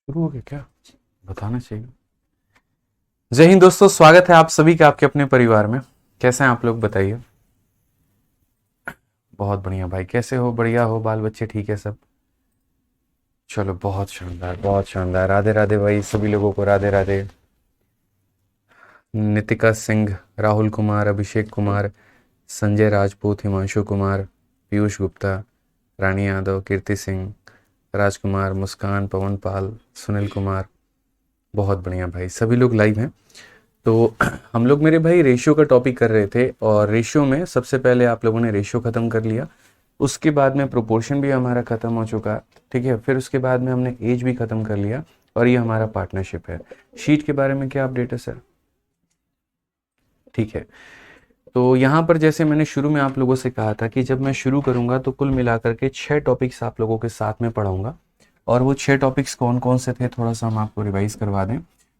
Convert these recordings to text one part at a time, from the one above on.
शुरू हो गया क्या? बताना चाहिए। जय हिंद दोस्तों, स्वागत है आप सभी का आपके अपने परिवार में। कैसे हैं आप लोग, बताइए। बहुत बढ़िया भाई, कैसे हो? बढ़िया हो? बाल बच्चे ठीक है सब? चलो, बहुत शानदार, बहुत शानदार। राधे राधे भाई, सभी लोगों को राधे राधे। नितिका सिंह, राहुल कुमार, अभिषेक कुमार, संजय राजपूत, हिमांशु कुमार, पीयूष गुप्ता, रानी यादव, कीर्ति सिंह, राजकुमार, मुस्कान, पवन पाल, सुनील कुमार। बहुत बढ़िया भाई, सभी लोग लाइव हैं। तो हम लोग मेरे भाई रेशियो का टॉपिक कर रहे थे, और रेशियो में सबसे पहले आप लोगों ने रेशियो खत्म कर लिया। उसके बाद में प्रोपोर्शन भी हमारा खत्म हो चुका, ठीक है। फिर उसके बाद में हमने एज भी खत्म कर लिया, और ये हमारा पार्टनरशिप है। शीट के बारे में क्या अपडेट है सर? ठीक है। तो यहाँ पर जैसे मैंने शुरू में आप लोगों से कहा था कि जब मैं शुरू करूंगा तो कुल मिलाकर के 6 टॉपिक्स आप लोगों के साथ में पढ़ाऊंगा। और वो 6 टॉपिक्स कौन कौन से थे, थोड़ा सा हम आपको रिवाइज करवा दें।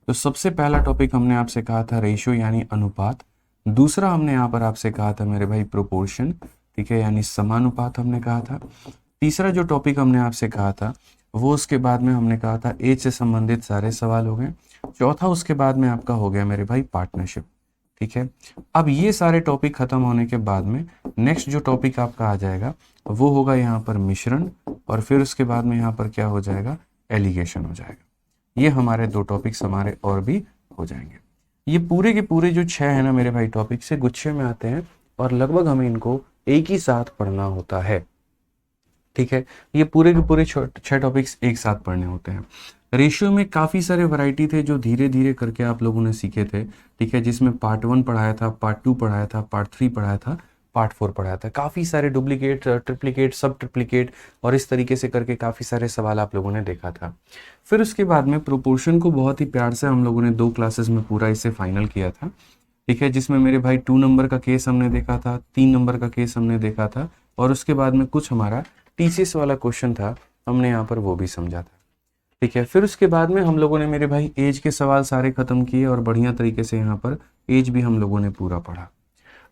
तो सबसे पहला टॉपिक हमने आपसे कहा था रेशियो यानी अनुपात। दूसरा हमने यहाँ पर आपसे कहा था मेरे भाई प्रोपोर्शन, ठीक है, यानी समानुपात हमने कहा था। तीसरा जो टॉपिक हमने आपसे कहा था वो उसके बाद में हमने कहा था एज से संबंधित सारे सवाल हो गए। चौथा उसके बाद में आपका हो गया मेरे भाई पार्टनरशिप, ठीक है। अब ये सारे टॉपिक खत्म होने के बाद में नेक्स्ट जो टॉपिक आपका आ जाएगा वो होगा यहाँ पर मिश्रण, और फिर उसके बाद में यहाँ पर क्या हो जाएगा, एलिगेशन हो जाएगा। ये हमारे 2 टॉपिक्स हमारे और भी हो जाएंगे। ये पूरे के पूरे जो 6 है ना मेरे भाई टॉपिक से गुच्छे में आते हैं, और लगभग हमें इनको एक ही साथ पढ़ना होता है, ठीक है। ये पूरे के पूरे 6 टॉपिक्स एक साथ पढ़ने होते हैं। रेशियो में काफ़ी सारे वैरायटी थे जो धीरे धीरे करके आप लोगों ने सीखे थे, ठीक है, जिसमें पार्ट 1 पढ़ाया था, पार्ट 2 पढ़ाया था, पार्ट 3 पढ़ाया था, पार्ट 4 पढ़ाया था। काफ़ी सारे डुप्लीकेट, ट्रिप्लीकेट, सब ट्रिप्लीकेट, और इस तरीके से करके काफ़ी सारे सवाल आप लोगों ने देखा था। फिर उसके बाद में प्रोपोर्शन को बहुत ही प्यार से हम लोगों ने 2 क्लासेस में पूरा इसे फाइनल किया था, ठीक है, जिसमें मेरे भाई 2 नंबर का केस हमने देखा था, 3 नंबर का केस हमने देखा था, और उसके बाद में कुछ हमारा टीसीएस वाला क्वेश्चन था, हमने यहाँ पर वो भी समझा था, ठीक है। फिर उसके बाद में हम लोगों ने मेरे भाई एज के सवाल सारे खत्म किए, और बढ़िया तरीके से यहाँ पर एज भी हम लोगों ने पूरा पढ़ा।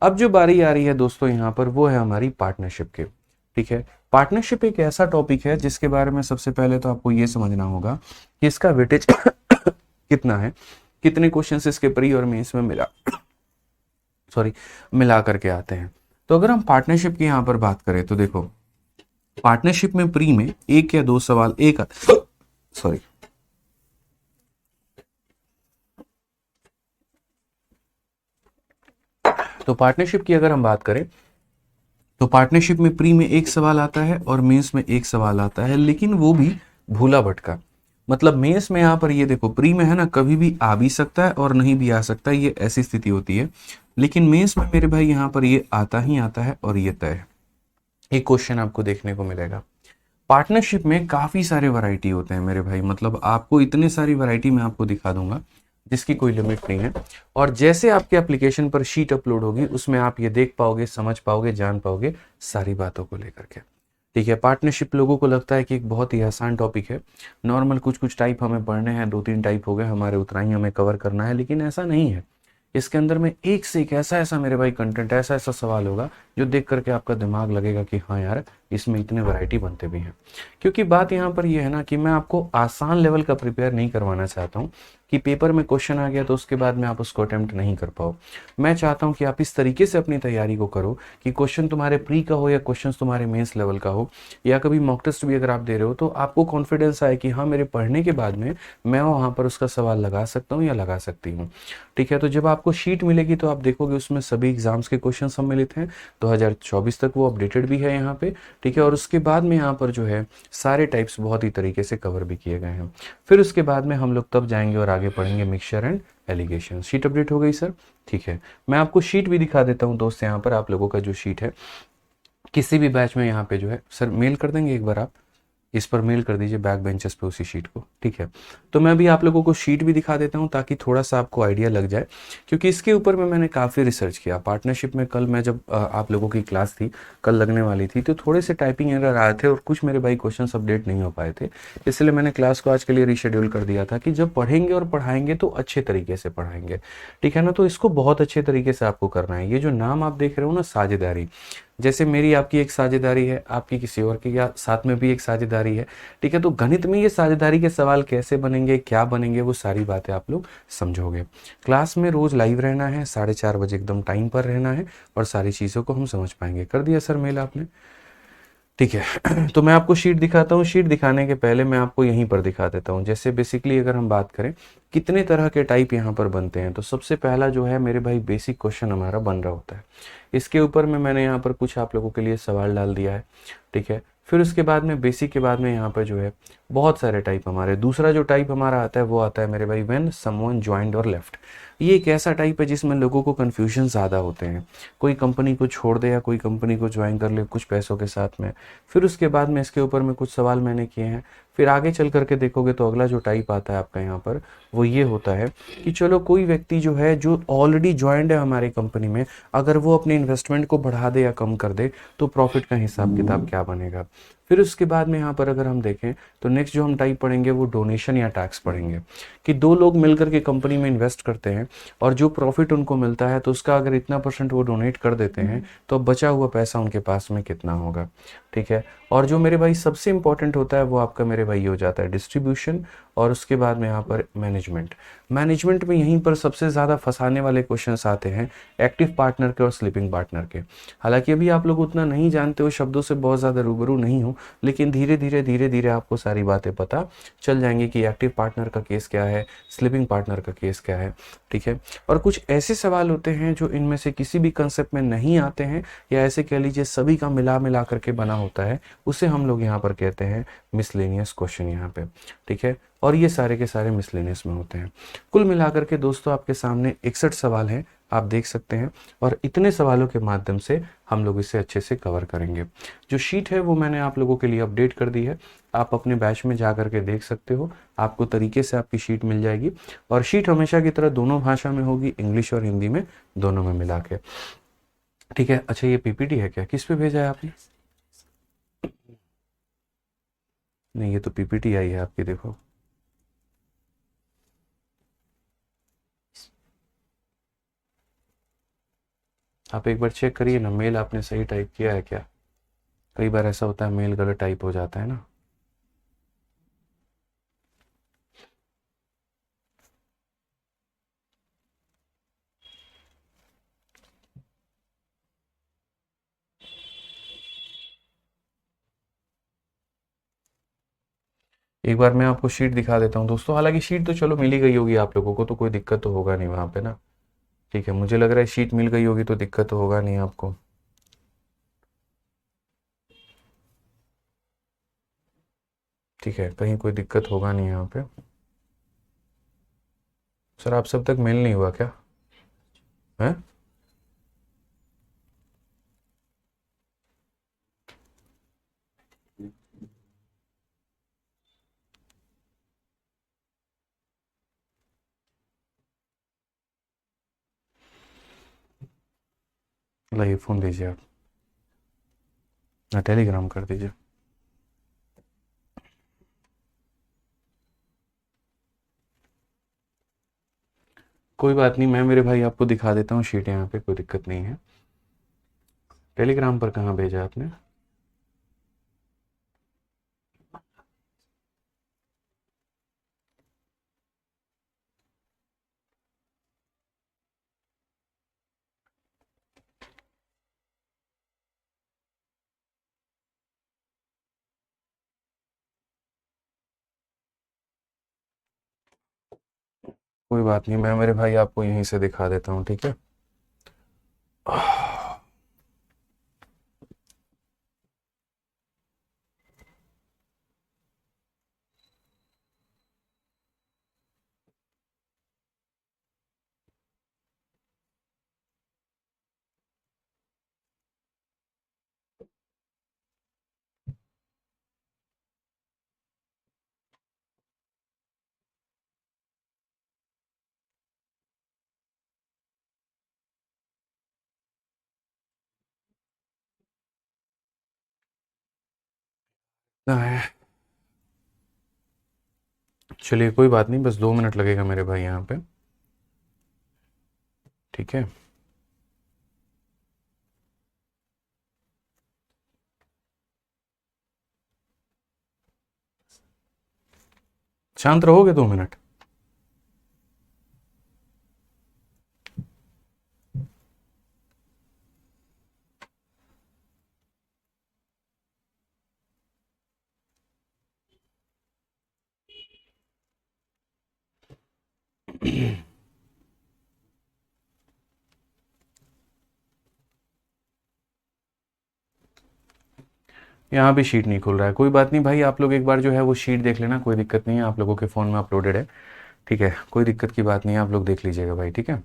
अब जो बारी आ रही है दोस्तों यहाँ पर वो है हमारी पार्टनरशिप के, ठीक है। पार्टनरशिप एक ऐसा टॉपिक है जिसके बारे में सबसे पहले तो आपको ये समझना होगा कि इसका वेटेज कितना है, कितने क्वेश्चन इसके प्री और मेंस में मिला करके आते हैं। तो अगर हम पार्टनरशिप की यहाँ पर बात करें तो देखो, पार्टनरशिप में प्री में 1 या 2 सवाल सॉरी तो पार्टनरशिप की अगर हम बात करें तो पार्टनरशिप में प्री में 1 सवाल आता है और मेंस में 1 सवाल आता है, लेकिन वो भी भूला भटका। मतलब मेंस में यहाँ पर ये देखो, प्री में है ना कभी भी आ भी सकता है और नहीं भी आ सकता है, ये ऐसी स्थिति होती है। लेकिन मेंस में मेरे भाई यहाँ पर ये आता ही आता है, और ये तय है। एक क्वेश्चन आपको देखने को मिलेगा। पार्टनरशिप में काफ़ी सारे वैरायटी होते हैं मेरे भाई, मतलब आपको इतने सारी वैरायटी मैं आपको दिखा दूंगा जिसकी कोई लिमिट नहीं है। और जैसे आपके एप्लीकेशन पर शीट अपलोड होगी उसमें आप ये देख पाओगे, समझ पाओगे, जान पाओगे सारी बातों को लेकर के, ठीक है। पार्टनरशिप लोगों को लगता है कि एक बहुत ही आसान टॉपिक है, नॉर्मल कुछ कुछ टाइप हमें पढ़ने हैं, 2-3 टाइप हो गए हमारे, उतना ही हमें कवर करना है, लेकिन ऐसा नहीं है। इसके अंदर में एक से एक ऐसा ऐसा मेरे भाई कंटेंट, ऐसा ऐसा सवाल होगा जो देख करके आपका दिमाग लगेगा कि हाँ यार, इसमें इतने वैरायटी बनते भी हैं। क्योंकि बात यहाँ पर ये है ना कि मैं आपको आसान लेवल का प्रिपेयर नहीं करवाना चाहता हूँ कि पेपर में क्वेश्चन आ गया तो उसके बाद में आप उसको अटेम्प्ट नहीं कर पाओ। मैं चाहता हूँ कि आप इस तरीके से अपनी तैयारी को करो कि क्वेश्चन तुम्हारे प्री का हो या क्वेश्चन तुम्हारे मेंस लेवल का हो, या कभी मॉक टेस्ट भी अगर आप दे रहे हो तो आपको कॉन्फिडेंस आए कि हाँ, मेरे पढ़ने के बाद में मैं वहाँ पर उसका सवाल लगा सकता हूँ या लगा सकती हूँ, ठीक है। तो जब आपको शीट मिलेगी तो आप देखोगे उसमें सभी एग्जाम्स के क्वेश्चन सम्मिलित हैं, 2024 तक वो अपडेटेड भी है यहाँ पे, ठीक है। और उसके बाद में यहाँ पर जो है सारे टाइप्स बहुत ही तरीके से कवर भी किए गए हैं। फिर उसके बाद में हम लोग तब जाएंगे और आगे पढ़ेंगे mixture and allegation. Sheet update हो गई सर, ठीक है। मैं आपको शीट भी दिखा देता हूँ दोस्त, यहाँ पर आप लोगों का जो शीट है किसी भी बैच में यहाँ पे जो है सर मेल कर देंगे एक बार, आप इस पर मेल कर दीजिए बैक बेंचेस पे उसी शीट को, ठीक है। तो मैं भी आप लोगों को शीट भी दिखा देता हूँ ताकि थोड़ा सा आपको आइडिया लग जाए, क्योंकि इसके ऊपर में मैंने काफ़ी रिसर्च किया। पार्टनरशिप में कल मैं जब आप लोगों की क्लास थी, कल लगने वाली थी, तो थोड़े से टाइपिंग एरर आए थे और कुछ मेरे भाई क्वेश्चन अपडेट नहीं हो पाए थे, इसलिए मैंने क्लास को आज के लिए रीशेड्यूल कर दिया था कि जब पढ़ेंगे और पढ़ाएंगे तो अच्छे तरीके से पढ़ाएंगे, ठीक है ना। तो इसको बहुत अच्छे तरीके से आपको करना है। ये जो नाम आप देख रहे हो ना, साझेदारी, जैसे मेरी आपकी एक साझेदारी है, आपकी किसी और के या साथ में भी एक साझेदारी है, ठीक है। तो गणित में ये साझेदारी के सवाल कैसे बनेंगे, क्या बनेंगे, वो सारी बातें आप लोग समझोगे। क्लास में रोज लाइव रहना है, 4:30 बजे एकदम टाइम पर रहना है और सारी चीज़ों को हम समझ पाएंगे। कर दिया सर मेल आपने? ठीक है। तो मैं आपको शीट दिखाता हूँ। शीट दिखाने के पहले मैं आपको यहीं पर दिखा देता हूँ। जैसे बेसिकली अगर हम बात करें कितने तरह के टाइप यहाँ पर बनते हैं, तो सबसे पहला जो है मेरे भाई बेसिक क्वेश्चन हमारा बन रहा होता है। इसके ऊपर में मैंने यहाँ पर कुछ आप लोगों के लिए सवाल डाल दिया है, ठीक है। फिर उसके बाद में बेसिक के बाद में यहाँ पर जो है बहुत सारे टाइप हमारे, दूसरा जो टाइप हमारा आता है वो आता है मेरे भाई व्हेन समवन ज्वाइंड और लेफ्ट। ये एक ऐसा टाइप है जिसमें लोगों को कन्फ्यूजन ज़्यादा होते हैं, कोई कंपनी को छोड़ दे या कोई कंपनी को ज्वाइन कर ले कुछ पैसों के साथ में। फिर उसके बाद में इसके ऊपर में कुछ सवाल मैंने किए हैं। फिर आगे चल करके देखोगे तो अगला जो टाइप आता है आपका यहाँ पर वो ये होता है कि चलो कोई व्यक्ति जो है जो ऑलरेडी ज्वाइंड है हमारी कंपनी में, अगर वो अपने इन्वेस्टमेंट को बढ़ा दे या कम कर दे तो प्रॉफिट का हिसाब किताब क्या बनेगा। फिर उसके बाद में यहाँ पर अगर हम देखें तो नेक्स्ट जो हम टाइप पढ़ेंगे वो डोनेशन या टैक्स पढ़ेंगे, कि दो लोग मिलकर के कंपनी में इन्वेस्ट करते हैं और जो प्रॉफिट उनको मिलता है तो उसका अगर इतना % वो डोनेट कर देते हैं तो बचा हुआ पैसा उनके पास में कितना होगा, ठीक है। और जो मेरे भाई सबसे इंपॉर्टेंट होता है वो आपका मेरे भाई हो जाता है डिस्ट्रीब्यूशन, और उसके बाद में यहाँ पर मैनेजमेंट। मैनेजमेंट में यहीं पर सबसे ज़्यादा फंसाने वाले क्वेश्चंस आते हैं एक्टिव पार्टनर के और स्लीपिंग पार्टनर के। हालांकि अभी आप लोग उतना नहीं जानते हो, शब्दों से बहुत ज़्यादा रूबरू नहीं हो, लेकिन धीरे धीरे आपको सारी बातें पता चल जाएंगी कि एक्टिव पार्टनर का केस क्या है, स्लीपिंग पार्टनर का केस क्या है, ठीक है। और कुछ ऐसे सवाल होते हैं जो इनमें से किसी भी कंसेप्ट में नहीं आते हैं, या ऐसे कह लीजिए सभी का मिला मिला करके बना होता है, उसे हम लोग यहाँ पर कहते हैं मिसलेनियस क्वेश्चन यहाँ पे, ठीक है। और ये सारे के सारे मिसलेनियस में होते हैं। कुल मिलाकर के दोस्तों आपके सामने 61 सवाल हैं, आप देख सकते हैं, और इतने सवालों के माध्यम से हम लोग इसे अच्छे से कवर करेंगे। जो शीट है वो मैंने आप लोगों के लिए अपडेट कर दी है, आप अपने बैच में जा करके देख सकते हो, आपको तरीके से आपकी शीट मिल जाएगी। और शीट हमेशा की तरह दोनों भाषा में होगी, इंग्लिश और हिंदी में, दोनों में मिला के, ठीक है। अच्छा ये पीपीटी है क्या, किस पे भेजा है आपने? नहीं ये तो पीपीटी आई है आपकी, देखो। आप एक बार चेक करिए ना, मेल आपने सही टाइप किया है क्या? कई बार ऐसा होता है मेल गलत टाइप हो जाता है ना। एक बार मैं आपको शीट दिखा देता हूँ दोस्तों, हालांकि शीट तो चलो मिल ही गई होगी आप लोगों को, तो कोई दिक्कत तो होगा नहीं वहाँ पे ना, ठीक है। मुझे लग रहा है शीट मिल गई होगी तो दिक्कत तो होगा नहीं आपको, ठीक है। कहीं कोई दिक्कत होगा नहीं यहाँ पे। सर आप सब तक मेल नहीं हुआ क्या है? लाइए फ़ोन दीजिए आप, ना टेलीग्राम कर दीजिए। कोई बात नहीं, मैं मेरे भाई आपको दिखा देता हूँ शीट यहाँ पे, कोई दिक्कत नहीं है। टेलीग्राम पर कहाँ भेजा आपने? कोई बात नहीं, मैं मेरे भाई आपको यहीं से दिखा देता हूँ, ठीक है। ना है, चलिए कोई बात नहीं, बस 2 मिनट लगेगा मेरे भाई यहाँ पे, ठीक है। शांत रहोगे 2 मिनट? यहाँ भी शीट नहीं खुल रहा है, कोई बात नहीं भाई, आप लोग एक बार जो है वो शीट देख लेना, कोई दिक्कत नहीं है, आप लोगों के फ़ोन में अपलोडेड है, ठीक है, कोई दिक्कत की बात नहीं है, आप लोग देख लीजिएगा भाई, ठीक है।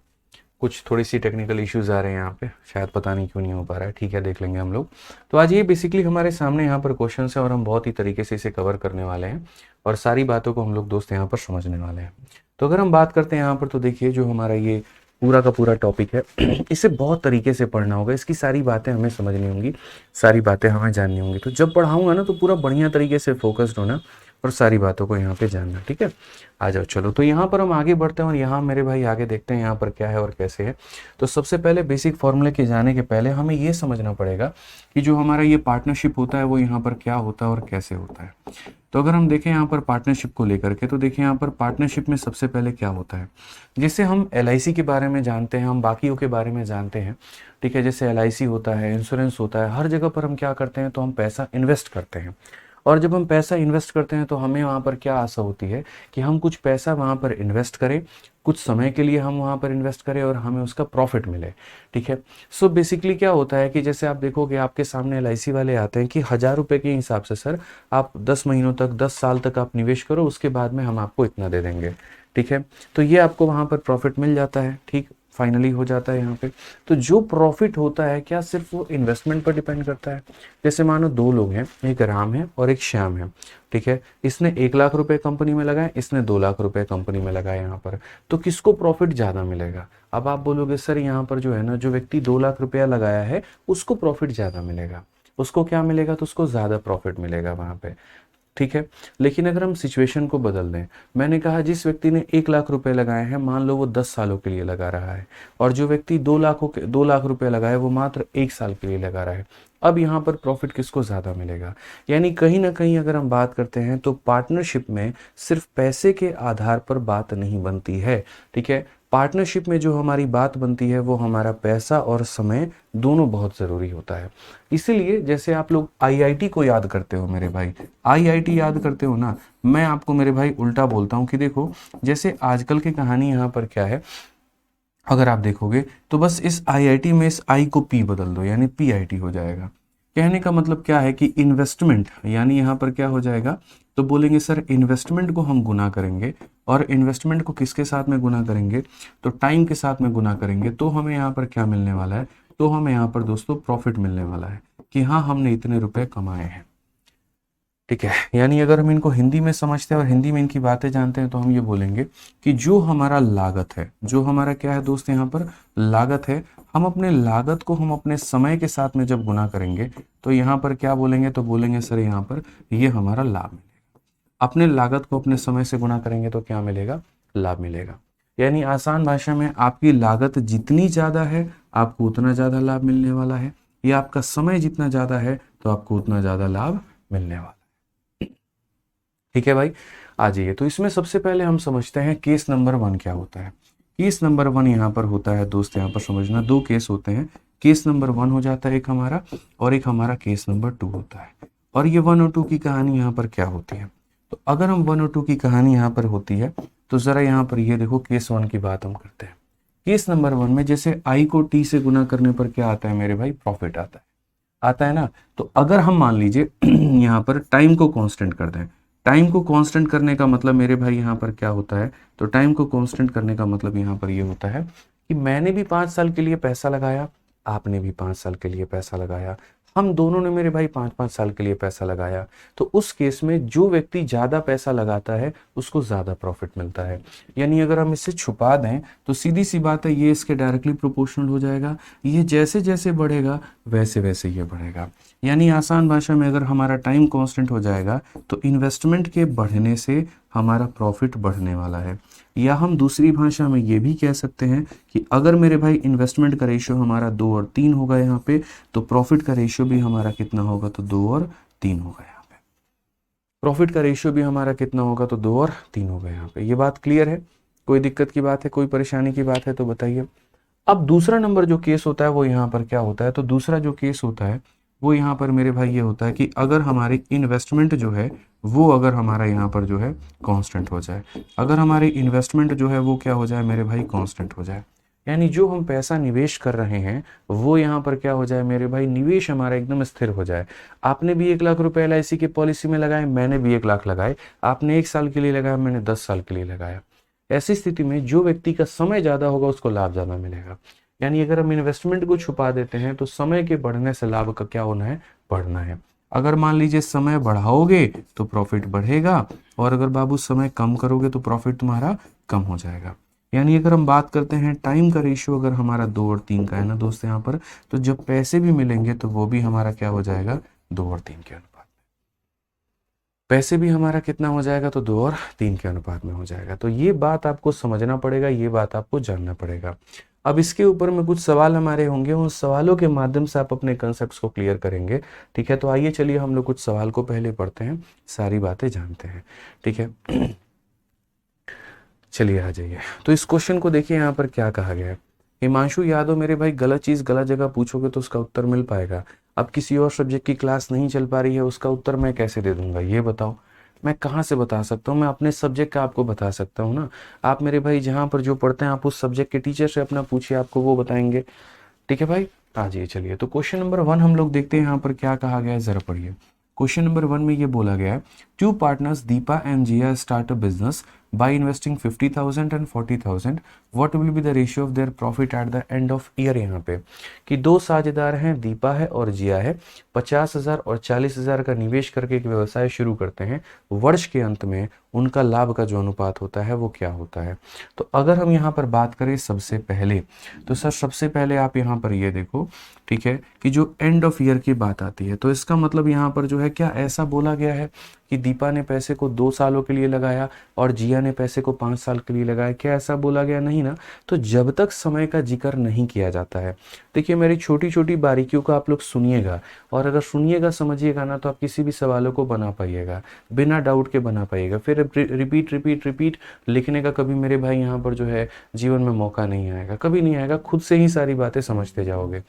कुछ थोड़ी सी टेक्निकल इश्यूज़ आ रहे हैं यहाँ पे, शायद पता नहीं क्यों नहीं हो पा रहा है, ठीक है, देख लेंगे हम लोग। तो आज ये बेसिकली हमारे सामने यहाँ पर क्वेश्चन है और हम बहुत ही तरीके से इसे कवर करने वाले हैं और सारी बातों को हम लोग दोस्त यहाँ पर समझने वाले हैं। तो अगर हम बात करते हैं यहाँ पर, तो देखिए जो हमारा ये पूरा का पूरा टॉपिक है इसे बहुत तरीके से पढ़ना होगा, इसकी सारी बातें हमें समझनी होंगी, सारी बातें हमें जाननी होंगी। तो जब पढ़ाऊंगा ना तो पूरा बढ़िया तरीके से फोकस्ड होना और सारी बातों को यहाँ पे जानना, ठीक है। आ जाओ, चलो तो यहाँ पर हम आगे बढ़ते हैं और यहाँ मेरे भाई आगे देखते हैं यहाँ पर क्या है और कैसे है। तो सबसे पहले बेसिक फॉर्मूले के जाने के पहले हमें ये समझना पड़ेगा कि जो हमारा ये पार्टनरशिप होता है वो यहाँ पर क्या होता है और कैसे होता है। तो अगर हम देखें यहाँ पर पार्टनरशिप को लेकर के, तो देखिए यहाँ पर पार्टनरशिप में सबसे पहले क्या होता है, जैसे हम LIC के बारे में जानते हैं, हम बाकियों के बारे में जानते हैं, ठीक है। जैसे LIC होता है, इंश्योरेंस होता है, हर जगह पर हम क्या करते हैं, तो हम पैसा इन्वेस्ट करते हैं। और जब हम पैसा इन्वेस्ट करते हैं तो हमें वहाँ पर क्या आशा होती है कि हम कुछ पैसा वहाँ पर इन्वेस्ट करें, कुछ समय के लिए हम वहाँ पर इन्वेस्ट करें और हमें उसका प्रॉफिट मिले, ठीक है। सो बेसिकली क्या होता है कि जैसे आप देखोगे आपके सामने LIC वाले आते हैं कि 1000 रुपये के हिसाब से सर आप 10 महीनों तक, 10 साल तक आप निवेश करो, उसके बाद में हम आपको इतना दे देंगे, ठीक है। तो ये आपको वहाँ पर प्रॉफिट मिल जाता है, ठीक, फाइनली हो जाता है यहाँ पे। तो जो प्रॉफिट होता है क्या सिर्फ वो इन्वेस्टमेंट पर डिपेंड करता है। जैसे मानो 2 लोग हैं, एक राम है और एक श्याम है, ठीक है। इसने 1 लाख रुपए कंपनी में लगाए, इसने 2 लाख रुपए कंपनी में लगाए यहाँ पर, तो किसको प्रॉफिट ज़्यादा मिलेगा। अब आप बोलोगे सर यहाँ पर जो है ना, जो व्यक्ति 2 लाख रुपया लगाया है उसको प्रॉफिट ज़्यादा मिलेगा, उसको क्या मिलेगा, तो उसको ज़्यादा प्रॉफिट मिलेगा वहाँ पे, ठीक है। लेकिन अगर हम सिचुएशन को बदल दें, मैंने कहा जिस व्यक्ति ने 1 लाख रुपए लगाए हैं, मान लो वो 10 सालों के लिए लगा रहा है, और जो व्यक्ति 2 लाख रुपए लगाए वो मात्र 1 साल के लिए लगा रहा है। अब यहाँ पर प्रॉफिट किसको ज़्यादा मिलेगा। यानी कहीं ना कहीं अगर हम बात करते हैं तो पार्टनरशिप में सिर्फ पैसे के आधार पर बात नहीं बनती है, ठीक है। पार्टनरशिप में जो हमारी बात बनती है वो हमारा पैसा और समय दोनों बहुत ज़रूरी होता है। इसीलिए जैसे आप लोग IIT को याद करते हो मेरे भाई, IIT याद करते हो ना, मैं आपको मेरे भाई उल्टा बोलता हूँ कि देखो जैसे आजकल की कहानी यहाँ पर क्या है, अगर आप देखोगे तो बस इस IIT में इस I को P बदल दो, यानी PIT हो जाएगा। कहने का मतलब क्या है कि इन्वेस्टमेंट, यानी यहाँ पर क्या हो जाएगा, तो बोलेंगे सर इन्वेस्टमेंट को हम गुना करेंगे, और इन्वेस्टमेंट को किसके साथ में गुना करेंगे, तो टाइम के साथ में गुना करेंगे, तो हमें यहाँ पर क्या मिलने वाला है, तो हमें यहाँ पर दोस्तों प्रॉफिट मिलने वाला है कि हाँ हमने इतने रुपए कमाए हैं, ठीक है। यानी अगर हम इनको हिंदी में समझते हैं और हिंदी में इनकी बातें जानते हैं तो हम ये बोलेंगे कि जो हमारा लागत है, जो हमारा क्या है दोस्त यहाँ पर लागत है, हम अपने लागत को हम अपने समय के साथ में जब गुना करेंगे तो यहाँ पर क्या बोलेंगे, तो बोलेंगे सर यहाँ पर ये हमारा लाभ मिलेगा। अपने लागत को अपने समय से गुना करेंगे तो क्या मिलेगा, लाभ मिलेगा। यानी आसान भाषा में आपकी लागत जितनी ज़्यादा है आपको उतना ज़्यादा लाभ मिलने वाला है, या आपका समय जितना ज़्यादा है तो आपको उतना ज़्यादा लाभ मिलने वाला है, ठीक है भाई। आ जाइए, तो इसमें सबसे पहले हम समझते हैं केस नंबर 1 क्या होता है। केस नंबर 1 यहाँ पर होता है दोस्त, यहाँ पर समझना 2 केस होते हैं। केस नंबर 1 हो जाता है एक हमारा, और एक हमारा केस नंबर 2 होता है। और ये 1 और 2 की कहानी यहाँ पर क्या होती है, तो अगर हम 1 और 2 की कहानी यहाँ पर होती है तो ज़रा यहाँ पर ये देखो केस 1 की बात हम करते हैं। केस नंबर 1 में जैसे I को T से गुना करने पर क्या आता है मेरे भाई, प्रॉफिट आता है ना। तो अगर हम मान लीजिए यहाँ पर टाइम को कांस्टेंट कर दें, टाइम को कांस्टेंट करने का मतलब मेरे भाई यहाँ पर क्या होता है, तो टाइम को कांस्टेंट करने का मतलब यहाँ पर ये होता है कि मैंने भी 5 साल के लिए पैसा लगाया, आपने भी 5 साल के लिए पैसा लगाया, हम दोनों ने मेरे भाई 5-5 साल के लिए पैसा लगाया। तो उस केस में जो व्यक्ति ज़्यादा पैसा लगाता है उसको ज़्यादा प्रॉफिट मिलता है। यानी अगर हम इसे छुपा दें तो सीधी सी बात है ये इसके डायरेक्टली प्रोपोर्शनल हो जाएगा, ये जैसे जैसे बढ़ेगा वैसे वैसे ये बढ़ेगा। यानी आसान भाषा में अगर हमारा टाइम कांस्टेंट हो जाएगा तो इन्वेस्टमेंट के बढ़ने से हमारा प्रॉफिट बढ़ने वाला है। या हम दूसरी भाषा में ये भी कह सकते हैं कि अगर मेरे भाई इन्वेस्टमेंट का रेशियो हमारा 2 और 3 होगा यहाँ पे, तो प्रॉफिट का रेशियो भी हमारा कितना होगा, तो 2 और 3 होगा यहाँ पे। प्रॉफिट का रेशियो भी हमारा कितना होगा, तो 2 और 3 होगा यहाँ पे। ये बात क्लियर है? कोई दिक्कत की बात है, कोई परेशानी की बात है तो बताइए। अब दूसरा नंबर जो केस होता है वो यहाँ पर क्या होता है, तो दूसरा जो केस होता है वो यहाँ पर मेरे भाई ये होता है कि अगर हमारी इन्वेस्टमेंट जो है वो अगर हमारा यहाँ पर जो है कांस्टेंट हो जाए, अगर हमारी इन्वेस्टमेंट जो है वो क्या हो जाए मेरे भाई, कांस्टेंट हो जाए, यानी जो हम पैसा निवेश कर रहे हैं वो यहाँ पर क्या हो जाए मेरे भाई, निवेश हमारा एकदम स्थिर हो जाए। आपने भी 1 लाख रुपए LIC की पॉलिसी में लगाए, मैंने भी 1 लाख लगाए, आपने 1 साल के लिए लगाया, मैंने 10 साल के लिए लगाया। ऐसी स्थिति में जो व्यक्ति का समय ज्यादा होगा उसको लाभ ज्यादा मिलेगा। यानी अगर हम इन्वेस्टमेंट को छुपा देते हैं तो समय के बढ़ने से लाभ का क्या होना है, बढ़ना है। अगर मान लीजिए समय बढ़ाओगे तो प्रॉफिट बढ़ेगा, और अगर बाबू समय कम करोगे तो प्रॉफिट तुम्हारा कम हो जाएगा। यानी अगर हम बात करते हैं टाइम का रेशियो अगर हमारा 2 और 3 का है ना दोस्त यहाँ पर, तो जब पैसे भी मिलेंगे तो वो भी हमारा क्या हो जाएगा, 2 और 3 के अनुपात। पैसे भी हमारा कितना हो जाएगा, तो 2 और 3 के अनुपात में हो जाएगा। तो ये बात आपको समझना पड़ेगा, ये बात आपको जानना पड़ेगा। अब इसके ऊपर में कुछ सवाल हमारे होंगे, उन सवालों के माध्यम से आप अपने कंसेप्ट्स को क्लियर करेंगे। ठीक है, तो आइए चलिए हम लोग कुछ सवाल को पहले पढ़ते हैं, सारी बातें जानते हैं। ठीक है, चलिए आ जाइए। तो इस क्वेश्चन को देखिए यहाँ पर क्या कहा गया है। हिमांशु यादव मेरे भाई, गलत चीज गलत जगह पूछोगे तो उसका उत्तर मिल पाएगा। अब किसी और सब्जेक्ट की क्लास नहीं चल पा रही है, उसका उत्तर मैं कैसे दे दूंगा ये बताओ। मैं कहाँ से बता सकता हूँ, मैं अपने सब्जेक्ट का आपको बता सकता हूँ ना। आप मेरे भाई जहाँ पर जो पढ़ते हैं आप उस सब्जेक्ट के टीचर से अपना पूछिए, आपको वो बताएंगे। ठीक है भाई, आ जाइए चलिए। तो क्वेश्चन नंबर 1 हम लोग देखते हैं यहाँ पर क्या कहा गया है, जरा पढ़िए। क्वेश्चन नंबर 1 में ये बोला गया है, 2 partners Deepa and Jiya start a business by investing 50,000 and 40,000, what will be the ratio of their profit at the end of year। यहाँ पे कि 2 साझेदार हैं, दीपा है और जिया है, 50,000 और 40,000 का निवेश करके एक व्यवसाय शुरू करते हैं। वर्ष के अंत में उनका लाभ का जो अनुपात होता है वो क्या होता है। तो अगर हम यहाँ पर बात करें सबसे पहले, तो सर सबसे पहले आप यहाँ पर ये देखो, ठीक है, कि जो एंड ऑफ ईयर की बात आती है तो इसका मतलब यहाँ पर जो है क्या ऐसा बोला गया है कि दीपा ने पैसे को 2 सालों के लिए लगाया और जिया ने पैसे को 5 साल के लिए लगाया, क्या ऐसा बोला गया, नहीं ना। तो जब तक समय का जिक्र नहीं किया जाता है, देखिए मेरी छोटी छोटी बारीकियों को आप लोग सुनिएगा, और अगर सुनिएगा समझिएगा ना तो आप किसी भी सवालों को बना पाइएगा, बिना डाउट के बना पाइएगा। फिर रिपीट रिपीट रिपीट लिखने का कभी मेरे भाई यहाँ पर जो है जीवन में मौका नहीं आएगा, कभी नहीं आएगा, खुद से ही सारी बातें समझते जाओगे।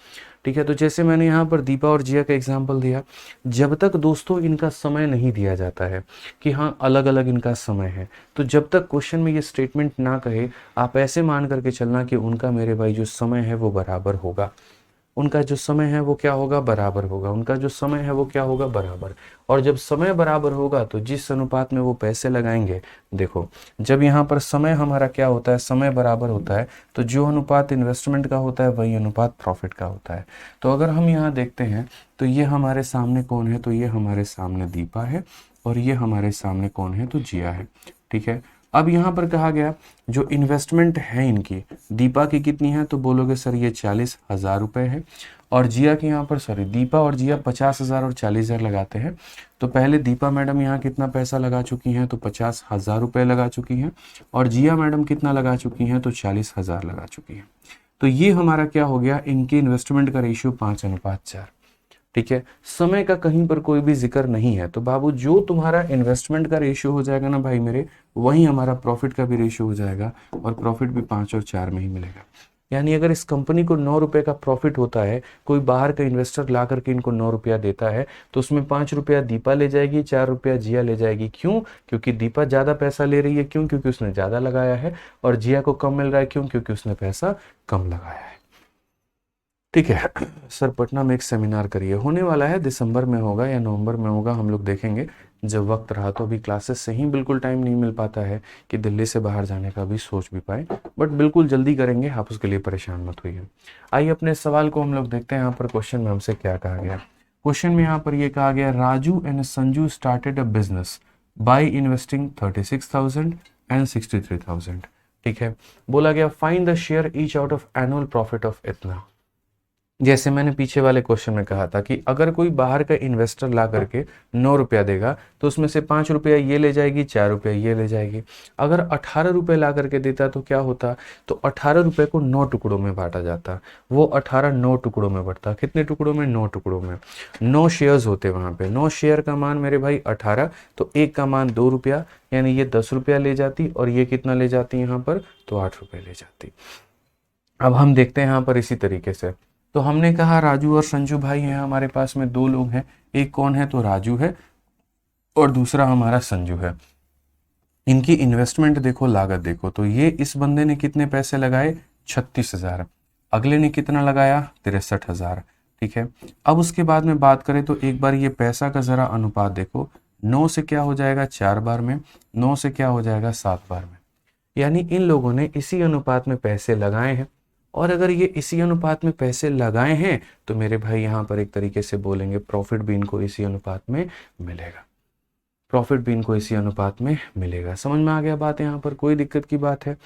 ठीक है, तो जैसे मैंने यहाँ पर दीपा और जिया का एग्जाम्पल दिया, जब तक दोस्तों इनका समय नहीं दिया जाता है कि हाँ अलग अलग इनका समय है, तो जब तक क्वेश्चन में ये स्टेटमेंट ना कहे, आप ऐसे मान करके चलना कि उनका मेरे भाई जो समय है वो बराबर होगा, उनका जो समय है वो क्या होगा, बराबर होगा, उनका जो समय है वो क्या होगा, बराबर। और जब समय बराबर होगा तो जिस अनुपात में वो पैसे लगाएंगे, देखो जब यहाँ पर समय हमारा क्या होता है, समय बराबर होता है, तो जो अनुपात इन्वेस्टमेंट का होता है वही अनुपात प्रॉफिट का होता है। तो अगर हम यहाँ देखते हैं तो ये हमारे सामने कौन है, तो ये हमारे सामने दीपा है और ये हमारे सामने कौन है, तो जिया है। ठीक है, अब यहाँ पर कहा गया जो इन्वेस्टमेंट है इनकी, दीपा की कितनी है, तो बोलोगे सर ये 40,000 रुपये है, और जिया की यहाँ पर सॉरी दीपा और जिया 50,000 और 40,000 लगाते हैं। तो पहले दीपा मैडम यहाँ कितना पैसा लगा चुकी हैं, तो 50,000 रुपये लगा चुकी हैं, और जिया मैडम कितना लगा चुकी हैं, तो 40,000 लगा चुकी हैं। तो ये हमारा क्या हो गया, इनके इन्वेस्टमेंट का रेशियो 5:4। ठीक है, समय का कहीं पर कोई भी जिक्र नहीं है, तो बाबू जो तुम्हारा इन्वेस्टमेंट का रेशियो हो जाएगा ना भाई मेरे, वही हमारा प्रॉफिट का भी रेशियो हो जाएगा, और प्रॉफिट भी 5 और 4 में ही मिलेगा। यानी अगर इस कंपनी को 9 रुपए का प्रॉफिट होता है, कोई बाहर का इन्वेस्टर ला करके इनको 9 रुपया देता है, तो उसमें 5 रुपया दीपा ले जाएगी, 4 रुपया जिया ले जाएगी। क्यों? क्योंकि दीपा ज्यादा पैसा ले रही है, क्यों? क्योंकि उसने ज्यादा लगाया है, और जिया को कम मिल रहा है, क्यों? क्योंकि उसने पैसा कम लगाया है। ठीक है सर, पटना में एक सेमिनार करिए, होने वाला है, दिसंबर में होगा या नवंबर में होगा, हम लोग देखेंगे जब वक्त रहा। तो अभी क्लासेस से ही बिल्कुल टाइम नहीं मिल पाता है कि दिल्ली से बाहर जाने का भी सोच भी पाए, बट बिल्कुल जल्दी करेंगे, आप उसके लिए परेशान मत होइए। आइए अपने सवाल को हम लोग देखते हैं। यहाँ पर क्वेश्चन में हमसे क्या कहा गया। क्वेश्चन में यहाँ पर ये कहा गया, Raju and Sanju started a business by investing 36,000 and 63,000। ठीक है, बोला गया find the share each out of annual profit of इतना। जैसे मैंने पीछे वाले क्वेश्चन में कहा था कि अगर कोई बाहर का इन्वेस्टर ला करके 9 रुपया देगा तो उसमें से 5 रुपया ये ले जाएगी, 4 रुपया ये ले जाएगी। अगर 18 रुपये ला करके देता तो क्या होता, तो 18 रुपये को 9 टुकड़ों में बांटा जाता। वो 18 9 टुकड़ों में बढ़ता। कितने टुकड़ों में? 9 टुकड़ों में। 9 शेयर्स होते वहां पे। 9 शेयर का मान मेरे भाई 18, तो एक का मान 2 रुपया, यानी ये 10 रुपया ले जाती और ये कितना ले जाती यहाँ पर, तो 8 रुपये ले जाती। अब हम देखते हैं यहाँ पर इसी तरीके से। तो हमने कहा राजू और संजू भाई हैं हमारे पास में, दो लोग हैं। एक कौन है, तो राजू है, और दूसरा हमारा संजू है। इनकी इन्वेस्टमेंट देखो, लागत देखो, तो ये इस बंदे ने कितने पैसे लगाए, 36,000। अगले ने कितना लगाया, 63,000। ठीक है। अब उसके बाद में बात करें तो एक बार ये पैसा का जरा अनुपात देखो, 9 से क्या हो जाएगा 4 बार में, 9 से क्या हो जाएगा 7 बार में। यानी इन लोगों ने इसी अनुपात में पैसे लगाए हैं। और अगर ये इसी अनुपात में पैसे लगाए हैं तो मेरे भाई यहाँ पर एक तरीके से बोलेंगे प्रॉफिट भी इनको इसी अनुपात में मिलेगा। प्रॉफिट भी इनको इसी अनुपात में मिलेगा। समझ में आ गया बात? यहाँ पर कोई दिक्कत की बात है?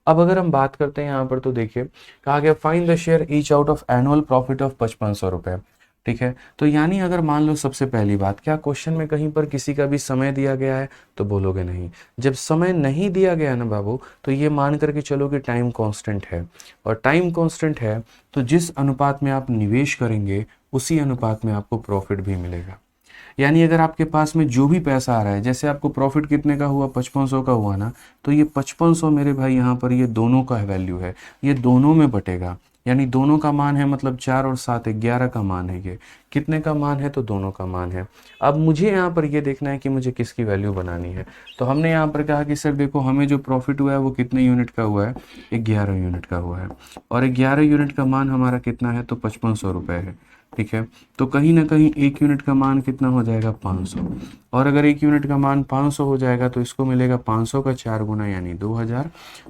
अब अगर हम बात करते हैं यहाँ पर, तो देखिए कहा गया find the share each out of annual profit of 5500 रुपए। ठीक है। तो यानी अगर मान लो सबसे पहली बात, क्या क्वेश्चन में कहीं पर किसी का भी समय दिया गया है, तो बोलोगे नहीं। जब समय नहीं दिया गया ना बाबू, तो ये मान करके चलो कि टाइम कांस्टेंट है, और टाइम कांस्टेंट है तो जिस अनुपात में आप निवेश करेंगे उसी अनुपात में आपको प्रॉफिट भी मिलेगा। यानी अगर आपके पास में जो भी पैसा आ रहा है, जैसे आपको प्रॉफिट कितने का हुआ, 5500 का हुआ ना, तो ये 5500 मेरे भाई यहाँ पर ये दोनों का वैल्यू है, ये दोनों में बटेगा। यानी दोनों का मान है, मतलब 4 और 7 11 का मान है। ये कितने का मान है, तो दोनों का मान है। अब मुझे यहाँ पर ये देखना है कि मुझे किसकी वैल्यू बनानी है। तो हमने यहाँ पर कहा कि सर देखो, हमें जो प्रॉफिट हुआ है वो कितने यूनिट का हुआ है, 11 यूनिट का हुआ है, और 11 यूनिट का मान हमारा कितना है, तो 5500 रुपये है। ठीक है। तो कहीं ना कहीं एक यूनिट का मान कितना हो जाएगा, 500। और अगर एक यूनिट का मान 500 हो जाएगा तो इसको मिलेगा 500 का 4 गुना यानी 2000,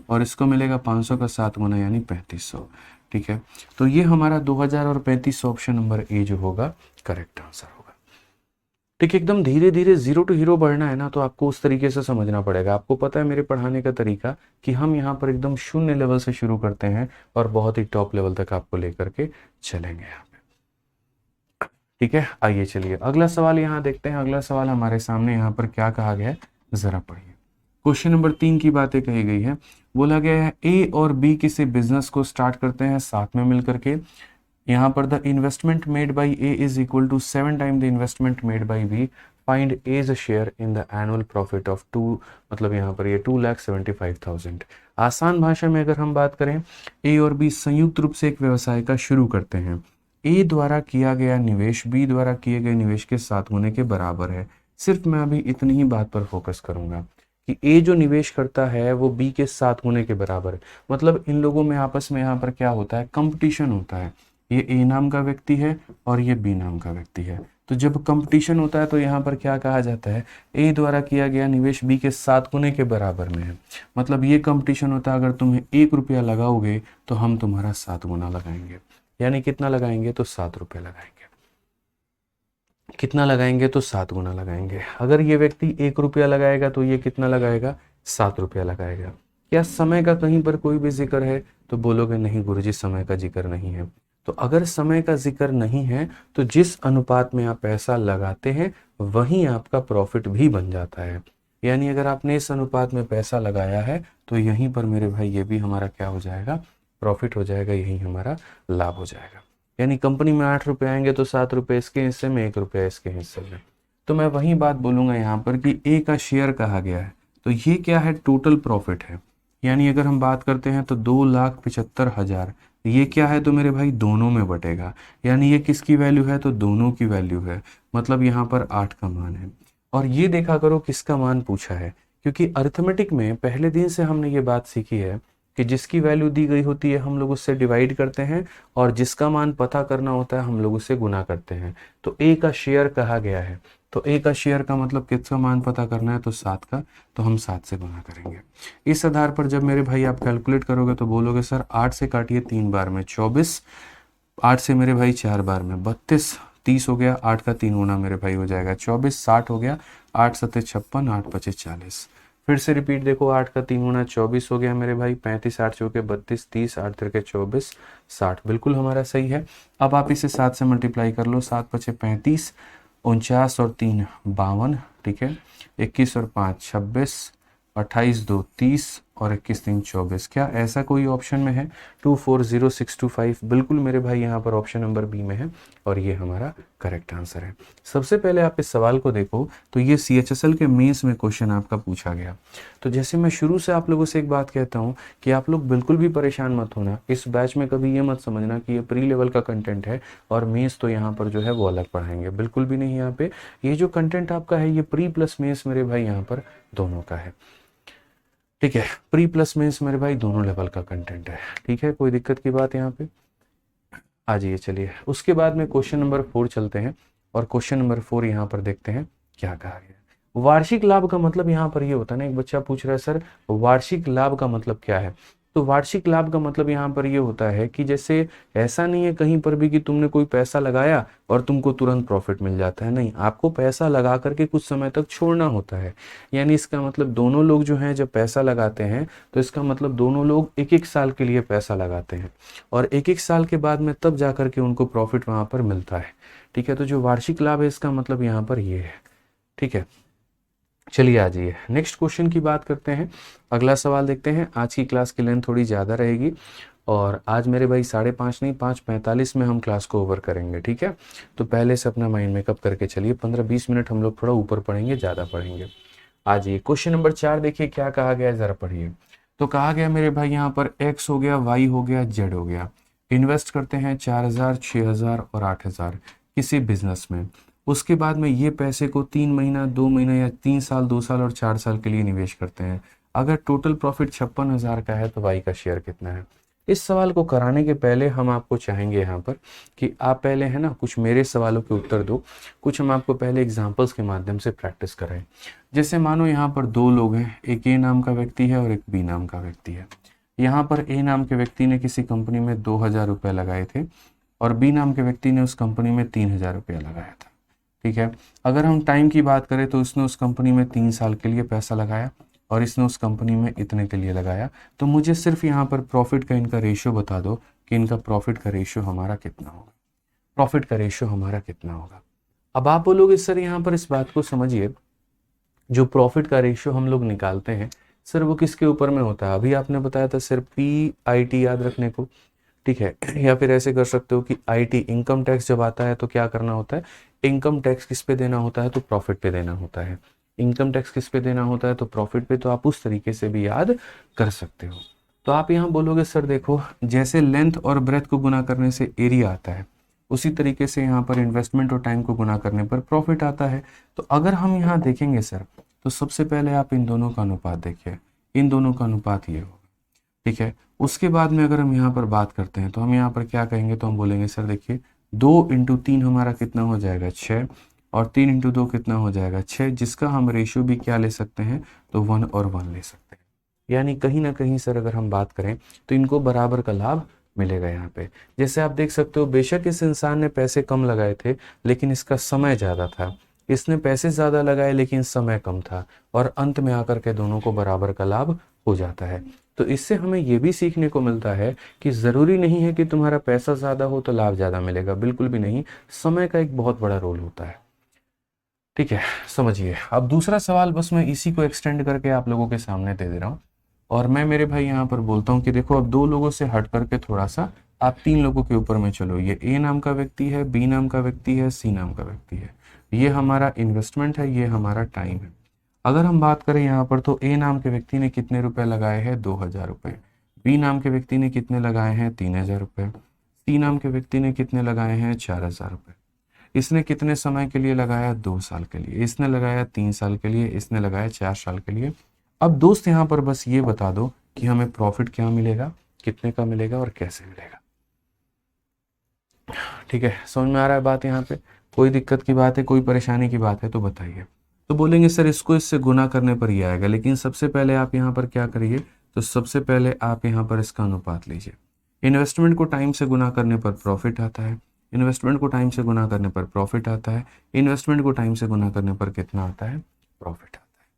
और इसको मिलेगा 500 का 7 गुना यानी 3500। ठीक है। तो ये हमारा 2000 और 3500 ऑप्शन नंबर ए जो होगा करेक्ट आंसर होगा। ठीक है। एकदम धीरे धीरे जीरो टू हीरो बढ़ना है ना, तो आपको उस तरीके से समझना पड़ेगा। आपको पता है मेरे पढ़ाने का तरीका कि हम यहाँ पर एकदम शून्य लेवल से शुरू करते हैं और बहुत ही टॉप लेवल तक आपको लेकर के चलेंगे यहाँ पे। ठीक है। आइए चलिए अगला सवाल यहाँ देखते हैं। अगला सवाल हमारे सामने यहाँ पर क्या कहा गया है, जरा पढ़िए। क्वेश्चन नंबर 3 की बातें कही गई है। बोला गया है ए और बी किसी बिजनेस को स्टार्ट करते हैं साथ में मिलकर के। यहाँ पर the investment made by A is equal to 7 time the investment made by B. Find as a share in the annual profit of 2, मतलब यहाँ पर ये 2,75,000। आसान भाषा में अगर हम बात करें, ए और बी संयुक्त रूप से एक व्यवसाय का शुरू करते हैं। ए द्वारा किया गया निवेश बी द्वारा किए गए निवेश के 7 गुने के बराबर है। सिर्फ मैं अभी इतनी ही बात पर फोकस करूंगा कि ए जो निवेश करता है वो बी के 7 गुने के बराबर है। मतलब इन लोगों में आपस में यहाँ पर क्या होता है, कंपटीशन होता है। ये ए नाम का व्यक्ति है और ये बी नाम का व्यक्ति है। तो जब कंपटीशन होता है तो यहाँ पर क्या कहा जाता है, ए द्वारा किया गया निवेश बी के 7 गुने के बराबर में है। मतलब ये कंपटीशन होता है, अगर तुम्हें 1 रुपया लगाओगे तो हम तुम्हारा 7 गुना लगाएंगे। यानी कितना लगाएंगे, तो 7 रुपये लगाएंगे। कितना लगाएंगे, तो 7 गुना लगाएंगे। अगर ये व्यक्ति 1 रुपया लगाएगा तो ये कितना लगाएगा, 7 रुपया लगाएगा। क्या समय का कहीं पर कोई भी जिक्र है, तो बोलोगे नहीं गुरुजी समय का जिक्र नहीं है। तो अगर समय का जिक्र नहीं है तो जिस अनुपात में आप पैसा लगाते हैं वहीं आपका प्रॉफिट भी बन जाता है। यानी अगर आपने इस अनुपात में पैसा लगाया है तो यहीं पर मेरे भाई ये भी हमारा क्या हो जाएगा, प्रॉफिट हो जाएगा, यही हमारा लाभ हो जाएगा। यानी कंपनी में 8 रुपए आएंगे तो 7 रुपए इसके हिस्से में, 1 रुपया इसके हिस्से में। तो मैं वही बात बोलूंगा यहाँ पर कि ए का शेयर कहा गया है, तो ये क्या है, टोटल प्रॉफिट है। यानी अगर हम बात करते हैं तो 2,75,000, ये क्या है, तो मेरे भाई दोनों में बटेगा। यानी ये किसकी वैल्यू है, तो दोनों की वैल्यू है। मतलब यहाँ पर 8 का मान है। और ये देखा करो किसका मान पूछा है, क्योंकि अरिथमेटिक में पहले दिन से हमने ये बात सीखी है कि जिसकी वैल्यू दी गई होती है हम लोग उससे डिवाइड करते हैं, और जिसका मान पता करना होता है हम लोग उससे गुना करते हैं। तो ए का शेयर कहा गया है, तो ए का शेयर का मतलब किसका मान पता करना है, तो 7 का, तो हम 7 से गुना करेंगे। इस आधार पर जब मेरे भाई आप कैलकुलेट करोगे तो बोलोगे सर 8 से काटिए 3 बार में 24, 8 से मेरे भाई 4 बार में 32, 30 हो गया, 8 का 3 गुना मेरे भाई हो जाएगा 24, 60 हो गया, 8 सत्ते 56, 8 पचे 40। फिर से रिपीट देखो, 8 का 3 गुना 24 हो गया मेरे भाई, 35 8 चौके 32, 30 8 तिरके 24, 60, बिल्कुल हमारा सही है। अब आप इसे 7 से मल्टीप्लाई कर लो, 7 पचे 35, 49 और 3 52, ठीक है, 21 और 5 26, 28 2 30 और 21 3 24। क्या ऐसा कोई ऑप्शन में है? 240625, बिल्कुल मेरे भाई यहाँ पर ऑप्शन नंबर बी में है और ये हमारा करेक्ट आंसर है। सबसे पहले आप इस सवाल को देखो तो ये CHSL के मेंस में क्वेश्चन आपका पूछा गया। तो जैसे मैं शुरू से आप लोगों से एक बात कहता हूँ कि आप लोग बिल्कुल भी परेशान मत होना, इस बैच में कभी ये मत समझना कि ये प्री लेवल का कंटेंट है और मेंस तो यहाँ पर जो है वो अलग पढ़ाएंगे, बिल्कुल भी नहीं। यहाँ पे ये जो कंटेंट आपका है ये प्री प्लस मेंस मेरे भाई यहाँ पर दोनों का है, ठीक है, प्री प्लस मेंस मेरे भाई दोनों लेवल का कंटेंट है, ठीक है, कोई दिक्कत की बात यहाँ पे आ जाइए। चलिए उसके बाद में क्वेश्चन नंबर 4 चलते हैं और क्वेश्चन नंबर 4 यहाँ पर देखते हैं क्या कहा गया है। वार्षिक लाभ का मतलब यहाँ पर ये होता है ना, एक बच्चा पूछ रहा है सर वार्षिक लाभ का मतलब क्या है, तो वार्षिक लाभ का मतलब यहाँ पर ये होता है कि जैसे ऐसा नहीं है कहीं पर भी कि तुमने कोई पैसा लगाया और तुमको तुरंत प्रॉफिट मिल जाता है, नहीं, आपको पैसा लगा करके कुछ समय तक छोड़ना होता है। यानी इसका मतलब दोनों लोग जो हैं जब पैसा लगाते हैं तो इसका मतलब दोनों लोग एक एक साल के लिए पैसा लगाते हैं और एक एक साल के बाद में तब जाकर के उनको प्रॉफिट वहां पर मिलता है, ठीक है। तो जो वार्षिक लाभ है इसका मतलब यहाँ पर ये है, ठीक है। चलिए आ जाइए नेक्स्ट क्वेश्चन की बात करते हैं, अगला सवाल देखते हैं। आज की क्लास की लेंथ थोड़ी ज़्यादा रहेगी और आज मेरे भाई 5:30 नहीं 5:45 में हम क्लास को ओवर करेंगे, ठीक है। तो पहले से अपना माइंड मेकअप करके चलिए, 15-20 मिनट हम लोग थोड़ा ऊपर पढ़ेंगे, ज़्यादा पढ़ेंगे। आ जाइए क्वेश्चन नंबर 4 देखिए क्या कहा गया है, ज़रा पढ़िए। तो कहा गया मेरे भाई यहाँ पर x हो गया, y हो गया, z हो गया, इन्वेस्ट करते हैं 4,000 6,000 और 8,000 किसी बिजनेस में। उसके बाद में ये पैसे को 3 महीना 2 महीना या 3 साल 2 साल और 4 साल के लिए निवेश करते हैं। अगर टोटल प्रॉफिट 56,000 का है तो वाई का शेयर कितना है। इस सवाल को कराने के पहले हम आपको चाहेंगे यहाँ पर कि आप पहले है ना कुछ मेरे सवालों के उत्तर दो, कुछ हम आपको पहले एग्जाम्पल्स के माध्यम से प्रैक्टिस कराएं। जैसे मानो यहाँ पर दो लोग हैं, एक ए नाम का व्यक्ति है और एक बी नाम का व्यक्ति है। यहाँ पर ए नाम के व्यक्ति ने किसी कंपनी में 2,000 रुपये लगाए थे और बी नाम के व्यक्ति ने उस कंपनी में 3,000 रुपया लगाया था, ठीक है। अगर हम टाइम की बात करें तो इसने उस कंपनी में 3 साल के लिए पैसा लगाया और इसने उस कंपनी में इतने के लिए लगाया। तो मुझे सिर्फ यहाँ पर प्रॉफिट का इनका रेशियो बता दो कि इनका प्रॉफिट का रेशियो हमारा कितना होगा, प्रॉफिट का रेशियो हमारा कितना होगा। अब आप बोलोगे सर यहाँ पर इस बात को समझिए, जो प्रॉफिट का रेशियो हम लोग निकालते हैं सर वो किसके ऊपर में होता है, अभी आपने बताया था सर PIT याद रखने को, ठीक है। या फिर ऐसे कर सकते हो कि IT इनकम टैक्स जब आता है तो क्या करना होता है, इनकम टैक्स किस पे देना होता है तो प्रॉफिट पे देना होता है, इनकम टैक्स किस पे देना होता है तो प्रॉफिट पे। तो आप उस तरीके से भी याद कर सकते हो। तो आप यहाँ बोलोगे सर देखो जैसे लेंथ और ब्रेथ को गुना करने से एरिया आता है उसी तरीके से यहाँ पर इन्वेस्टमेंट और टाइम को गुना करने पर प्रॉफिट आता है। तो अगर हम यहाँ देखेंगे सर तो सबसे पहले आप इन दोनों का अनुपात देखिए, इन दोनों का अनुपात ये होगा, ठीक है। उसके बाद में अगर हम यहाँ पर बात करते हैं तो हम यहाँ पर क्या कहेंगे, तो हम बोलेंगे सर देखिए 2 × 3 हमारा कितना हो जाएगा 6 और 3 × 2 कितना हो जाएगा 6, जिसका हम रेशियो भी क्या ले सकते हैं तो 1 और 1 ले सकते हैं। यानी कहीं ना कहीं सर अगर हम बात करें तो इनको बराबर का लाभ मिलेगा यहाँ पे। जैसे आप देख सकते हो बेशक इस इंसान ने पैसे कम लगाए थे लेकिन इसका समय ज़्यादा था, इसने पैसे ज़्यादा लगाए लेकिन समय कम था और अंत में आकर के दोनों को बराबर का लाभ हो जाता है। तो इससे हमें ये भी सीखने को मिलता है कि ज़रूरी नहीं है कि तुम्हारा पैसा ज़्यादा हो तो लाभ ज़्यादा मिलेगा, बिल्कुल भी नहीं, समय का एक बहुत बड़ा रोल होता है, ठीक है। समझिए अब दूसरा सवाल बस मैं इसी को एक्सटेंड करके आप लोगों के सामने दे रहा हूँ और मैं मेरे भाई यहाँ पर बोलता हूँ कि देखो अब 2 लोगों से हट करके थोड़ा सा आप 3 लोगों के ऊपर में चलो। ये ए नाम का व्यक्ति है, बी नाम का व्यक्ति है, सी नाम का व्यक्ति है, ये हमारा इन्वेस्टमेंट है, ये हमारा टाइम है। अगर हम बात करें यहाँ पर तो ए नाम के व्यक्ति ने कितने रुपए लगाए हैं 2,000 रुपये, बी नाम के व्यक्ति ने कितने लगाए हैं 3,000 रुपये, सी नाम के व्यक्ति ने कितने लगाए हैं 4,000 रुपये। इसने कितने समय के लिए लगाया 2 साल के लिए, इसने लगाया 3 साल के लिए, इसने लगाया 4 साल के लिए। अब दोस्त यहाँ पर बस ये बता दो कि हमें प्रॉफिट क्या मिलेगा, कितने का मिलेगा और कैसे मिलेगा, ठीक है। समझ में आ रहा है बात, यहाँ पे कोई दिक्कत की बात है, कोई परेशानी की बात है तो बताइए। तो बोलेंगे सर इसको इससे गुना करने पर ही आएगा, लेकिन सबसे पहले आप यहाँ पर क्या करिए, तो सबसे पहले आप यहाँ पर इसका अनुपात लीजिए। इन्वेस्टमेंट को टाइम से गुना करने पर प्रॉफिट आता है, इन्वेस्टमेंट को टाइम से गुना करने पर प्रॉफिट आता है, इन्वेस्टमेंट को टाइम से गुना करने पर कितना आता है प्रॉफिट आता है।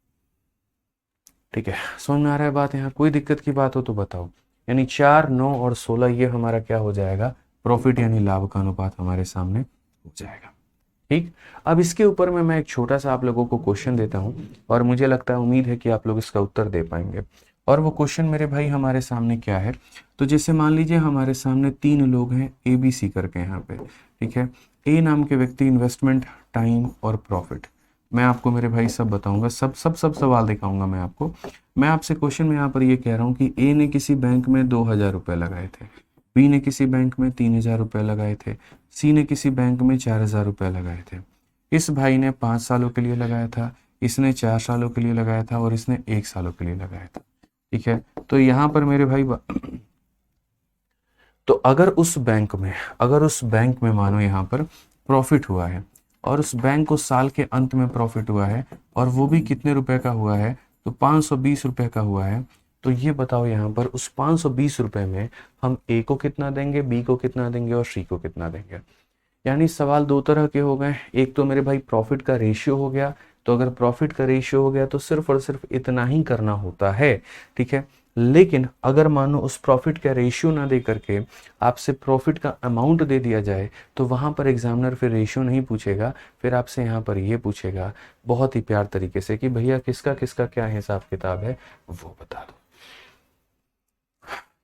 ठीक है, समझ में आ रहा है बात? यहाँ कोई दिक्कत की बात हो तो बताओ। यानी 4, 9 और 16 ये हमारा क्या हो जाएगा, प्रॉफिट यानी लाभ का अनुपात हमारे सामने हो जाएगा। ठीक, अब इसके ऊपर में मैं एक छोटा सा आप लोगों को क्वेश्चन देता हूं और मुझे लगता है, उम्मीद है कि आप लोग इसका उत्तर दे पाएंगे। और वो क्वेश्चन मेरे भाई हमारे सामने क्या है, तो जैसे मान लीजिए हमारे सामने 3 लोग हैं ABC करके यहाँ पे। ठीक है, ए नाम के व्यक्ति, इन्वेस्टमेंट, टाइम और प्रॉफिट। मैं आपको मेरे भाई सब बताऊंगा, सब सवाल दिखाऊंगा मैं आपको। मैं आपसे क्वेश्चन में यहाँ पर ये कह रहा हूँ कि ए ने किसी बैंक में 2,000 रुपये लगाए थे, बी ने किसी बैंक में 3,000 रुपये लगाए थे, सी ने किसी बैंक में 4,000 रुपये लगाए थे। इस भाई ने 5 सालों के लिए लगाया था, इसने 4 सालों के लिए लगाया था और इसने 1 सालों के लिए लगाया था। ठीक है, तो यहाँ पर मेरे भाई तो अगर उस बैंक में मानो यहाँ पर प्रॉफिट हुआ है और उस बैंक को साल के अंत में प्रॉफिट हुआ है और वो भी कितने रुपए का हुआ है, तो 520 रुपए का हुआ है, तो ये बताओ यहाँ पर उस 520 रुपए में हम ए को कितना देंगे, बी को कितना देंगे और सी को कितना देंगे। यानी सवाल दो तरह के हो गए। एक तो मेरे भाई प्रॉफिट का रेशियो हो गया, तो अगर प्रॉफिट का रेशियो हो गया तो सिर्फ और सिर्फ इतना ही करना होता है। ठीक है, लेकिन अगर मानो उस प्रॉफिट का रेशियो ना दे करके आपसे प्रॉफिट का अमाउंट दे दिया जाए, तो वहां पर एग्जामिनर फिर रेशियो नहीं पूछेगा, फिर आपसे यहाँ पर ये पूछेगा बहुत ही प्यार तरीके से कि भैया किसका किसका क्या हिसाब किताब है वो बता दो,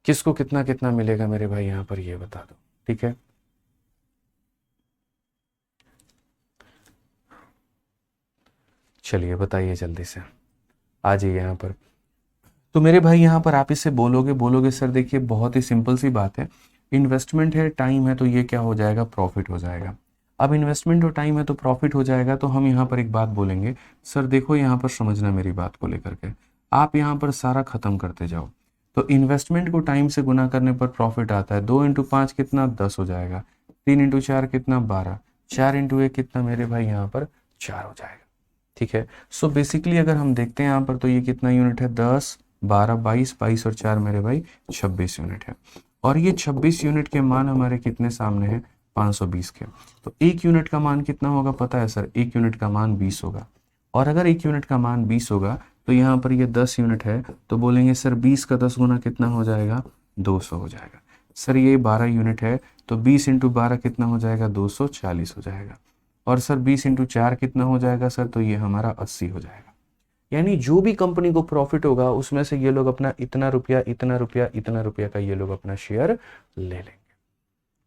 किसको कितना कितना मिलेगा मेरे भाई यहाँ पर ये बता दो। ठीक है, चलिए बताइए जल्दी से, आ जाइए यहाँ पर। तो मेरे भाई यहाँ पर आप इससे बोलोगे सर देखिए बहुत ही सिंपल सी बात है, इन्वेस्टमेंट है, टाइम है, तो ये क्या हो जाएगा, प्रॉफिट हो जाएगा। अब इन्वेस्टमेंट और टाइम है तो प्रॉफिट हो जाएगा, तो हम यहाँ पर एक बात बोलेंगे, सर देखो यहाँ पर समझना मेरी बात को लेकर के, आप यहाँ पर सारा खत्म करते जाओ। तो इन्वेस्टमेंट को टाइम से गुना करने पर प्रॉफिट आता है, 2 × 5 कितना 10 हो जाएगा, 3 × 4 कितना 12, 4 × 1 कितना मेरे भाई यहाँ पर 4 हो जाएगा। ठीक है, सो बेसिकली अगर हम देखते हैं यहाँ पर तो ये कितना यूनिट है, 10, 12, 22, 22 और 4 मेरे भाई 26 यूनिट है। और ये 26 यूनिट के मान हमारे कितने सामने हैं, 520 के। तो 1 यूनिट का मान कितना होगा पता है सर, 1 यूनिट का मान 20 होगा। और अगर 1 यूनिट का मान 20 होगा तो यहाँ पर ये 10 यूनिट है, तो बोलेंगे सर 20 का 10 गुना कितना हो जाएगा, 200 हो जाएगा। सर ये 12 यूनिट है तो 20 × 12 कितना हो जाएगा, 240 हो जाएगा। और सर 20 × 4 कितना हो जाएगा सर, तो ये हमारा 80 हो जाएगा। यानी जो भी कंपनी को प्रॉफिट होगा उसमें से ये लोग अपना इतना रुपया इतना रुपया इतना रुपया का ये लोग अपना शेयर ले लेंगे।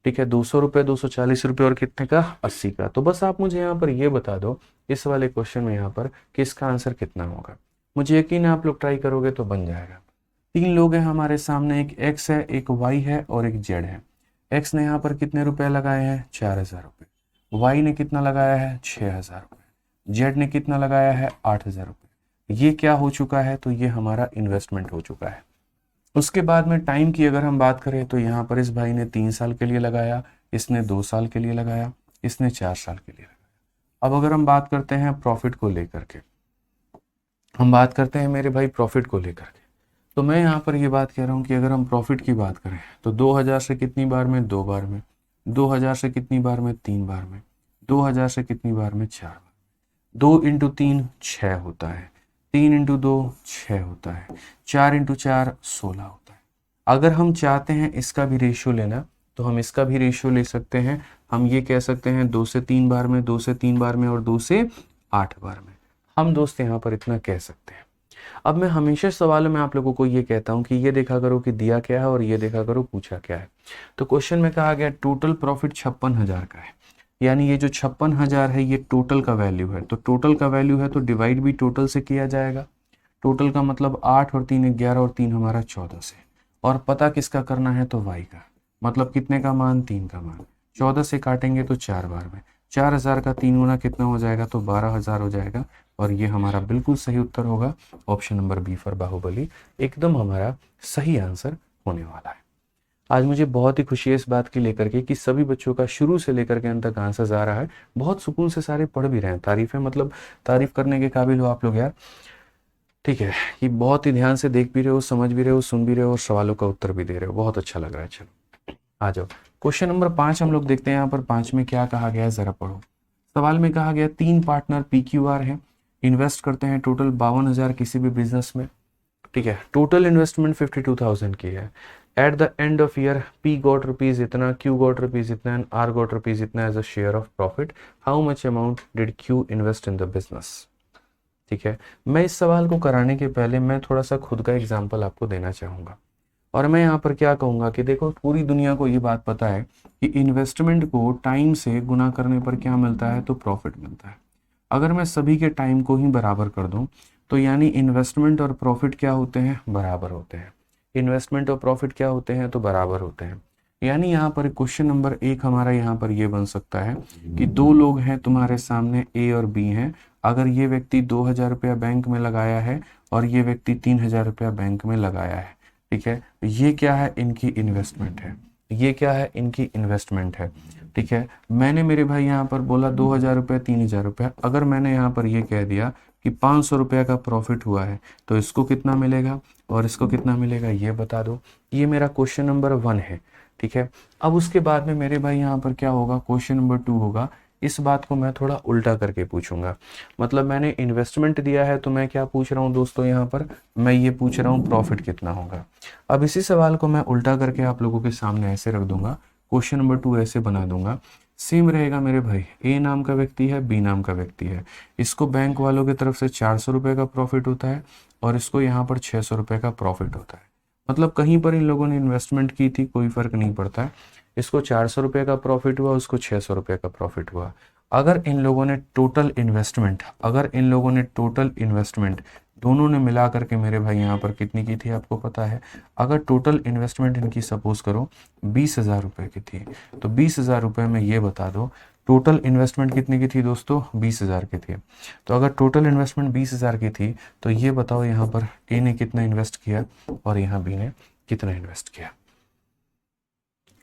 ठीक है, 200 रुपये, 240 रुपये और कितने का, 80 का। तो बस आप मुझे यहाँ पर ये बता दो इस वाले क्वेश्चन में यहाँ पर कि इसका आंसर कितना होगा। मुझे यकीन है आप लोग ट्राई करोगे तो बन जाएगा। 3 लोग हैं हमारे सामने, एक एक्स है, एक वाई है और एक जेड है। एक्स ने यहाँ पर कितने रुपए लगाए हैं, 4,000 रुपये। वाई ने कितना लगाया है, 6,000 रुपये। जेड ने कितना लगाया है, 8,000 रुपये। ये क्या हो चुका है, तो ये हमारा इन्वेस्टमेंट हो चुका है। उसके बाद में टाइम की अगर हम बात करें तो यहाँ पर इस भाई ने 3 साल के लिए लगाया, इसने 2 साल के लिए लगाया, इसने 4 साल के लिए लगाया। अब अगर हम बात करते हैं प्रॉफिट को लेकर के, हम बात करते हैं मेरे भाई प्रॉफिट को लेकर के, तो मैं यहाँ पर ये बात कह रहा हूँ कि अगर हम प्रॉफिट की बात करें तो 2,000 से कितनी बार में, 2 बार में, 2,000 से कितनी बार में, 3 बार में, 2,000 से कितनी बार में, 4 बार। 2 × 3 6 होता है, 3 × 2 6 होता है, 4 × 4 16 होता है। अगर हम चाहते हैं इसका भी रेशियो लेना तो हम इसका भी रेशियो ले सकते हैं। हम ये कह सकते हैं 2 से 3 बार में, 2 से 3 बार में और 2 से 8 बार में। हम दोस्त यहाँ पर इतना कह सकते हैं। अब मैं हमेशा सवालों में आप लोगों को ये कहता हूँ कि ये देखा करो कि दिया क्या है और ये देखा करो पूछा क्या है। तो क्वेश्चन में कहा गया टोटल प्रॉफिट 56,000 का है, यानी ये जो 56,000 है ये टोटल का वैल्यू है। तो टोटल का वैल्यू है तो डिवाइड भी टोटल से किया जाएगा। टोटल का मतलब 8 और 3 11 और 3 हमारा 14 से। और पता किसका करना है, तो वाई का, मतलब कितने का मान, 3 का मान। 14 से काटेंगे तो 4 बार में, 4,000 का 3 गुना कितना हो जाएगा, तो 12,000 हो जाएगा। और ये हमारा बिल्कुल सही उत्तर होगा, option number B for Baahubali एकदम हमारा सही आंसर होने वाला है। आज मुझे बहुत ही खुशी है इस बात की लेकर के कि सभी बच्चों का शुरू से लेकर के अंत तक आंसर आ रहा है। बहुत सुकून से सारे पढ़ भी रहे हैं। तारीफ है, मतलब तारीफ करने के काबिल हो आप लोग यार। ठीक है, कि बहुत ही ध्यान से देख भी रहे हो, समझ भी रहे हो, सुन भी रहे हो और सवालों का उत्तर भी दे रहे हो, बहुत अच्छा लग रहा है। चलो आ जाओ, क्वेश्चन नंबर 5 हम लोग देखते हैं। यहाँ पर 5 में क्या कहा गया है जरा पढ़ो। सवाल में कहा गया 3 पार्टनर PQR हैं, इन्वेस्ट करते हैं टोटल 52,000 किसी भी बिजनेस में। ठीक है, टोटल इन्वेस्टमेंट 52,000 की है। At the end of year P got rupees इतना, Q गॉट रुपीज इतना एंड R गॉट रुपीज इतना as a share of profit. How much amount did Q invest in the business? ठीक है, मैं इस सवाल को कराने के पहले मैं थोड़ा सा खुद का एग्जाम्पल आपको देना चाहूँगा। और मैं यहाँ पर क्या कहूँगा कि देखो, पूरी दुनिया को ये बात पता है कि इन्वेस्टमेंट को टाइम से गुना करने पर क्या मिलता है, तो प्रॉफिट मिलता है। अगर मैं सभी के टाइम को ही बराबर कर दूं तो यानी इन्वेस्टमेंट और प्रॉफिट क्या होते हैं, बराबर होते हैं। इन्वेस्टमेंट और प्रॉफिट क्या होते हैं, तो बराबर होते हैं। यानी यहाँ पर क्वेश्चन नंबर 1 हमारा यहाँ पर ये बन सकता है कि दो लोग हैं तुम्हारे सामने, ए और बी हैं। अगर ये व्यक्ति 2,000 रुपया बैंक में लगाया है और ये व्यक्ति 3,000 रुपया बैंक में लगाया है, ठीक है, ये क्या है, इनकी इन्वेस्टमेंट है। ये क्या है, इनकी इन्वेस्टमेंट है। ठीक है, मैंने मेरे भाई यहाँ पर बोला 2,000 रुपया 3,000 रुपया। अगर मैंने यहाँ पर ये कह दिया कि 500 रुपया का प्रॉफिट हुआ है, तो इसको कितना मिलेगा और इसको कितना मिलेगा, ये बता दो। ये मेरा क्वेश्चन नंबर 1 है। ठीक है, अब उसके बाद में मेरे भाई यहाँ पर क्या होगा, क्वेश्चन नंबर 2 होगा। इस बात को मैं थोड़ा उल्टा करके पूछूंगा। मतलब मैंने इन्वेस्टमेंट दिया है तो मैं क्या पूछ रहा हूँ दोस्तों, यहाँ पर मैं ये पूछ रहा हूँ प्रॉफिट कितना होगा। अब इसी सवाल को मैं उल्टा करके आप लोगों के सामने ऐसे रख दूंगा, क्वेश्चन नंबर 2 ऐसे बना दूंगा। सेम रहेगा मेरे भाई, ए नाम का व्यक्ति है, बी नाम का व्यक्ति है। इसको बैंक वालों की तरफ से 400 रुपये का प्रॉफिट होता है और इसको यहाँ पर 600 रुपये का प्रॉफिट होता है। मतलब कहीं पर इन लोगों ने इन्वेस्टमेंट की थी, कोई फर्क नहीं पड़ता है। इसको 400 रुपये का प्रॉफिट हुआ, उसको 600 रुपये का प्रॉफिट हुआ। अगर इन लोगों ने टोटल इन्वेस्टमेंट दोनों ने मिला करके मेरे भाई यहाँ पर कितनी की थी आपको पता है। अगर टोटल इन्वेस्टमेंट इनकी सपोज करो 20,000 रुपये की थी, तो 20,000 रुपये में ये बता दो टोटल इन्वेस्टमेंट कितनी की थी दोस्तों, 20,000 की थी। तो अगर टोटल इन्वेस्टमेंट 20,000 की थी तो ये बताओ यहाँ पर ए ने कितना इन्वेस्ट किया और यहाँ बी ने कितना इन्वेस्ट किया।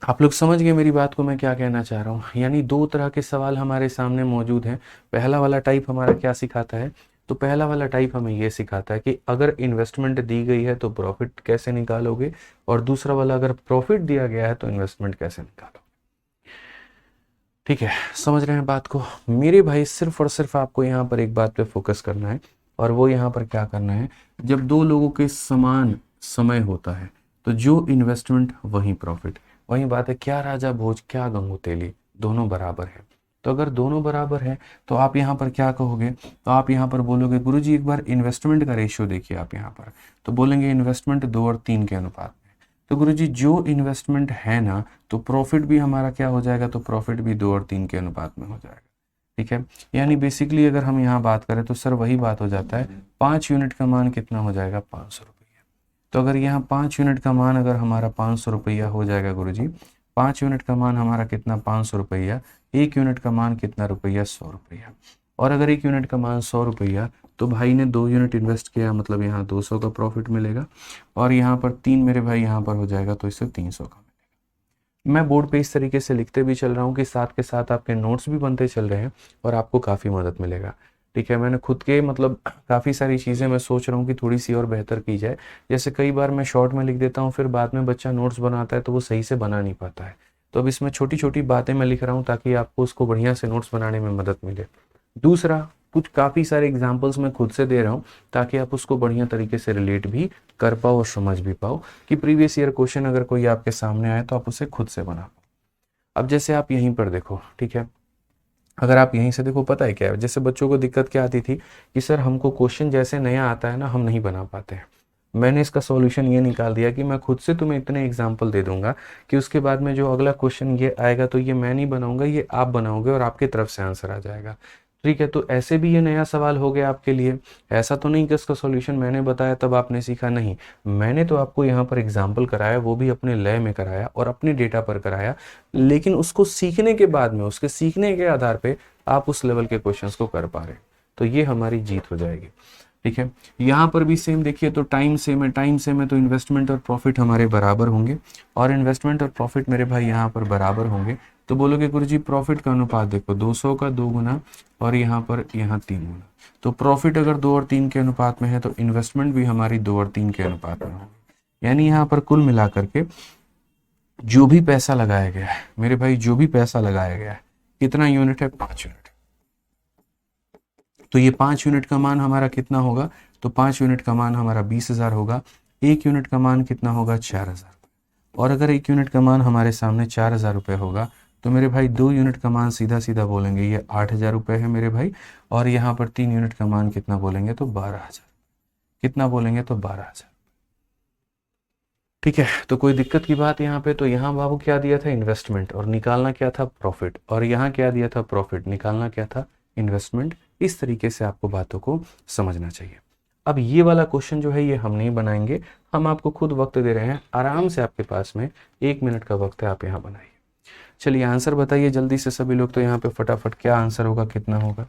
आप लोग समझ गए मेरी बात को, मैं क्या कहना चाह रहा हूँ। यानी दो तरह के सवाल हमारे सामने मौजूद हैं। पहला वाला टाइप हमारा क्या सिखाता है, तो पहला वाला टाइप हमें ये सिखाता है कि अगर इन्वेस्टमेंट दी गई है तो प्रॉफिट कैसे निकालोगे, और दूसरा वाला अगर प्रॉफिट दिया गया है तो इन्वेस्टमेंट कैसे निकालोगे। ठीक है, समझ रहे हैं बात को मेरे भाई। सिर्फ और सिर्फ आपको यहाँ पर एक बात पे फोकस करना है, और वो यहाँ पर क्या करना है, जब दो लोगों के समान समय होता है तो जो इन्वेस्टमेंट वही प्रॉफिट। वही बात है, क्या राजा भोज क्या गंगू तेली, दोनों बराबर है। तो अगर दोनों बराबर है तो आप यहाँ पर क्या कहोगे, तो आप यहाँ पर बोलोगे गुरुजी एक बार इन्वेस्टमेंट का रेशियो देखिए आप यहाँ पर, तो बोलेंगे इन्वेस्टमेंट 2 और 3 के अनुपात में। तो गुरुजी जो इन्वेस्टमेंट है ना, तो प्रॉफिट भी हमारा क्या हो जाएगा, तो प्रॉफिट भी 2 और 3 के अनुपात में हो जाएगा। ठीक है, यानी बेसिकली अगर हम यहाँ बात करें तो सर वही बात हो जाता है, 5 यूनिट का मान कितना हो जाएगा, 500 रुपया। तो अगर यहाँ 5 यूनिट का मान अगर हमारा 500 रुपया हो जाएगा गुरुजी, 5 यूनिट का मान हमारा कितना, 500 रुपया। 1 यूनिट का मान कितना रुपया, 100 रुपया। और अगर 1 यूनिट का मान 100 रुपया, तो भाई ने 2 यूनिट इन्वेस्ट किया, मतलब यहाँ 200 का प्रॉफिट मिलेगा। और यहाँ पर 3 मेरे भाई यहाँ पर हो जाएगा, तो इससे 300 का मिलेगा। मैं बोर्ड पे इस तरीके से लिखते भी चल रहा हूँ कि साथ के साथ आपके नोट्स भी बनते चल रहे हैं और आपको काफ़ी मदद मिलेगा। ठीक है, मैंने खुद के मतलब काफ़ी सारी चीज़ें मैं सोच रहा हूँ कि थोड़ी सी और बेहतर की जाए। जैसे कई बार मैं शॉर्ट में लिख देता हूँ, फिर बाद में बच्चा नोट्स बनाता है तो वो सही से बना नहीं पाता है। तो अब इसमें छोटी छोटी बातें मैं लिख रहा हूँ ताकि आपको उसको बढ़िया से नोट्स बनाने में मदद मिले। दूसरा, कुछ काफ़ी सारे एग्जाम्पल्स मैं खुद से दे रहा हूँ ताकि आप उसको बढ़िया तरीके से रिलेट भी कर पाओ और समझ भी पाओ कि प्रीवियस ईयर क्वेश्चन अगर कोई आपके सामने आए तो आप उसे खुद से बना पाओ। अब जैसे आप यहीं पर देखो, ठीक है, अगर आप यहीं से देखो, पता है क्या है, जैसे बच्चों को दिक्कत क्या आती थी कि सर हमको क्वेश्चन जैसे नया आता है ना, हम नहीं बना पाते हैं। मैंने इसका सॉल्यूशन ये निकाल दिया कि मैं खुद से तुम्हें इतने एग्जाम्पल दे दूंगा कि उसके बाद में जो अगला क्वेश्चन ये आएगा तो ये मैं नहीं बनाऊंगा, ये आप बनाओगे और आपकी तरफ से आंसर आ जाएगा। ठीक है, तो ऐसे भी ये नया सवाल हो गया आपके लिए। ऐसा तो नहीं कि इसका सॉल्यूशन मैंने बताया तब आपने सीखा, नहीं, मैंने तो आपको यहाँ पर एग्जाम्पल कराया, वो भी अपने लय में कराया और अपने डेटा पर कराया। लेकिन उसको सीखने के बाद में, उसके सीखने के आधार पे आप उस लेवल के क्वेश्चंस को कर पा रहे, तो ये हमारी जीत हो जाएगी। ठीक है, यहाँ पर भी सेम देखिए, तो टाइम सेम है, तो इन्वेस्टमेंट और प्रॉफिट हमारे बराबर होंगे, और इन्वेस्टमेंट और प्रॉफिट मेरे भाई यहाँ पर बराबर होंगे। तो बोलोगे गुरुजी प्रॉफिट का अनुपात देखो, 200 का 2 गुना और यहाँ पर 3 गुना। तो प्रॉफिट अगर 2 और 3 के अनुपात में है तो इन्वेस्टमेंट भी हमारी 2 और 3 के अनुपात में होगी। यानी यहाँ पर कुल मिलाकर के जो भी पैसा लगाया गया है मेरे भाई, जो भी पैसा लगाया गया है, कितना यूनिट है, 5 यूनिट। तो ये 5 यूनिट का मान हमारा कितना होगा, तो 5 यूनिट का मान हमारा 20,000 होगा। 1 यूनिट का मान कितना होगा? 4,000। और अगर 1 यूनिट का मान हमारे सामने 4,000 रुपये होगा तो मेरे भाई 2 यूनिट का मान सीधा सीधा बोलेंगे ये 8,000 रुपये है मेरे भाई। और यहाँ पर 3 यूनिट का मान कितना बोलेंगे? तो 12,000। कितना बोलेंगे? तो 12,000। ठीक है, तो कोई दिक्कत की बात यहाँ पे? तो यहाँ बाबू क्या दिया था? इन्वेस्टमेंट, और निकालना क्या था? प्रॉफिट। और यहाँ क्या दिया था? प्रॉफिट, निकालना क्या था? इन्वेस्टमेंट। इस तरीके से आपको बातों को समझना चाहिए। अब ये वाला क्वेश्चन जो है ये हम नहीं बनाएंगे, हम आपको खुद वक्त दे रहे हैं, आराम से आपके पास में 1 मिनट का वक्त है, आप यहाँ बनाइए। चलिए आंसर बताइए जल्दी से सभी लोग, तो यहाँ पे फटाफट क्या आंसर होगा, कितना होगा?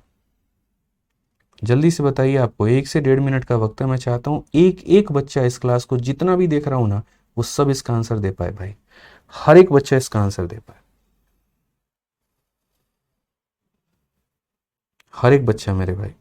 जल्दी से बताइए। आपको 1 से 1.5 मिनट का वक्त है। मैं चाहता हूँ एक एक बच्चा इस क्लास को जितना भी देख रहा हूँ ना, वो सब इसका आंसर दे पाए भाई। हर एक बच्चा इसका आंसर दे पाए, हर एक बच्चा मेरे भाई।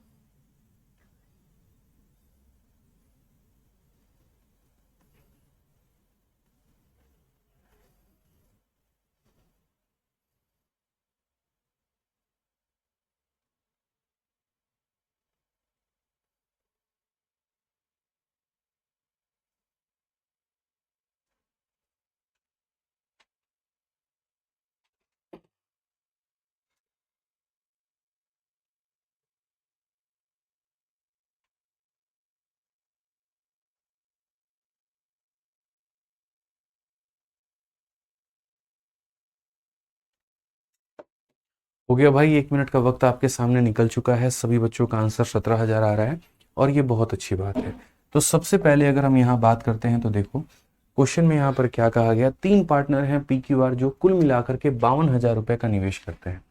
हो गया भाई, 1 मिनट का वक्त आपके सामने निकल चुका है। सभी बच्चों का आंसर 17,000 आ रहा है और ये बहुत अच्छी बात है। तो सबसे पहले अगर हम यहाँ बात करते हैं तो देखो क्वेश्चन में यहाँ पर क्या कहा गया, 3 पार्टनर हैं PQR जो कुल मिलाकर के 52,000 रुपए का निवेश करते हैं।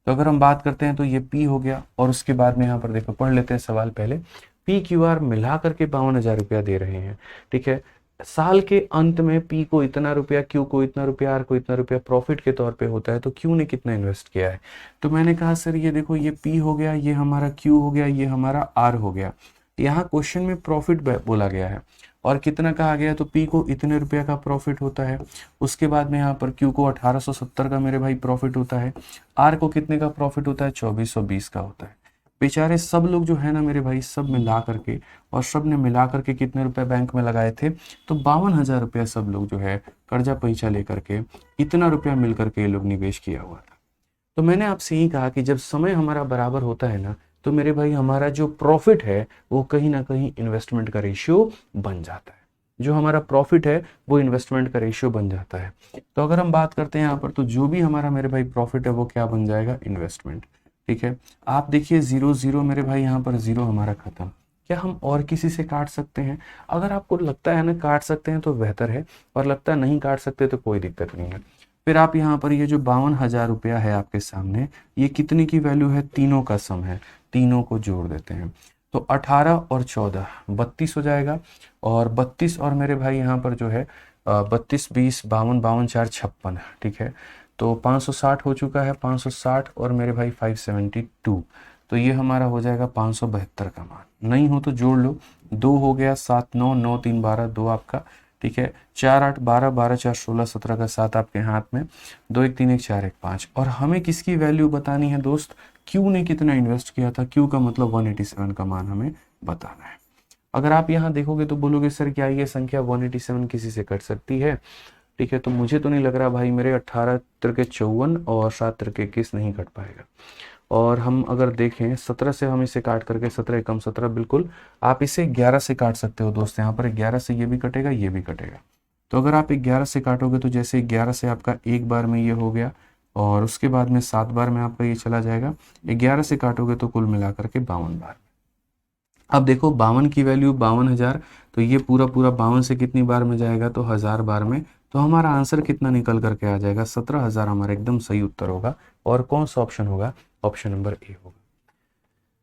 तो अगर हम बात करते हैं तो ये P हो गया, और उसके बाद में यहाँ पर देखो पढ़ लेते हैं सवाल पहले। PQR मिला करके 52,000 रुपया दे रहे हैं, ठीक है। साल के अंत में P को इतना रुपया, Q को इतना रुपया, R को इतना रुपया प्रॉफिट के तौर पे होता है, तो Q ने कितना इन्वेस्ट किया है? तो मैंने कहा सर ये देखो ये P हो गया, ये हमारा Q हो गया, ये हमारा R हो गया। यहाँ क्वेश्चन में प्रॉफिट बोला गया है और कितना कहा गया, तो P को इतने रुपया का प्रॉफिट होता है। उसके बाद में यहाँ पर Q को 1870 का मेरे भाई प्रॉफिट होता है। R को कितने का प्रॉफिट होता है? 2420 का होता है। बेचारे सब लोग जो है ना मेरे भाई, सब मिला करके, और सब ने मिला करके कितने रुपए बैंक में लगाए थे? तो 52,000 रुपया सब लोग जो है कर्जा पैसा लेकर के इतना रुपया मिल करके ये लोग निवेश किया हुआ था। तो मैंने आपसे यही कहा कि जब समय हमारा बराबर होता है ना, तो मेरे भाई हमारा जो प्रॉफिट है वो कहीं ना कहीं इन्वेस्टमेंट का रेशियो बन जाता है। जो हमारा प्रॉफिट है वो इन्वेस्टमेंट का रेशियो बन जाता है। तो अगर हम बात करते हैं यहाँ पर, तो जो भी हमारा मेरे भाई प्रॉफिट है वो क्या बन जाएगा? इन्वेस्टमेंट। ठीक है, आप देखिए 0 0 मेरे भाई, यहाँ पर 0 हमारा खत्म। क्या हम और किसी से काट सकते हैं? अगर आपको लगता है ना काट सकते हैं तो बेहतर है, और लगता है नहीं काट सकते तो कोई दिक्कत नहीं है। फिर आप यहाँ पर ये जो 52,000 रुपया है आपके सामने, ये कितने की वैल्यू है? तीनों का सम है, तीनों को जोड़ देते हैं। तो 18 और 14 32 हो जाएगा, और 32 और मेरे भाई यहाँ पर जो है 32 20 52 52 4 56, ठीक है। तो 560 हो चुका है, 560 और मेरे भाई 572, तो ये हमारा हो जाएगा 572 का मान। नहीं हो तो जोड़ लो, 2 हो गया, 7 9 9 3 12, 2 आपका, ठीक है। 4 8 12 12 4 16 17 का 7 आपके हाथ में, 2 1 3 1 4 1 5। और हमें किसकी वैल्यू बतानी है दोस्त? क्यू ने कितना इन्वेस्ट किया था। क्यू का मतलब 187 का मान हमें बताना है। अगर आप यहाँ देखोगे तो बोलोगे सर क्या ये संख्या 187 किसी से कट सकती है? ठीक है, तो मुझे तो नहीं लग रहा भाई, मेरे 18 तिरके 54 और 7 तिरके 21 नहीं कट पाएगा। और हम अगर देखें 17 से हम इसे काट करके, 17 एकम 17, बिल्कुल आप इसे 11 से काट सकते हो दोस्त। यहाँ पर 11 से ये भी कटेगा, ये भी कटेगा। तो अगर आप 11 से काटोगे तो जैसे 11 से आपका एक बार में ये हो गया, और उसके बाद में 7 बार में आपका ये चला जाएगा। 11 से काटोगे तो कुल मिलाकर के 52 बार। अब देखो 52 की वैल्यू 52,000, तो ये पूरा पूरा 52 से कितनी बार में जाएगा? तो 1000 बार में। तो हमारा आंसर कितना निकल करके आ जाएगा? 17,000 हमारा एकदम सही उत्तर होगा। और कौन सा ऑप्शन होगा? ऑप्शन नंबर ए होगा।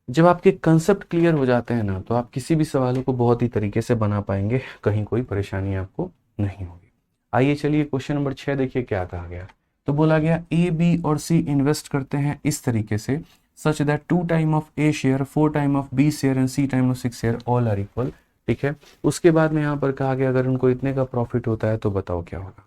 जब आपके कंसेप्ट क्लियर हो जाते हैं ना, तो आप किसी भी सवालों को बहुत ही तरीके से बना पाएंगे, कहीं कोई परेशानी आपको नहीं होगी। आइए चलिए क्वेश्चन नंबर 6 देखिए क्या कहा गया। तो बोला गया ए बी और सी इन्वेस्ट करते हैं इस तरीके से, such that 2 time of A share 4 time of B share and C time of 6 share all are equal, ठीक है। उसके बाद में यहाँ पर कहा गया अगर उनको इतने का प्रॉफिट होता है तो बताओ क्या होगा।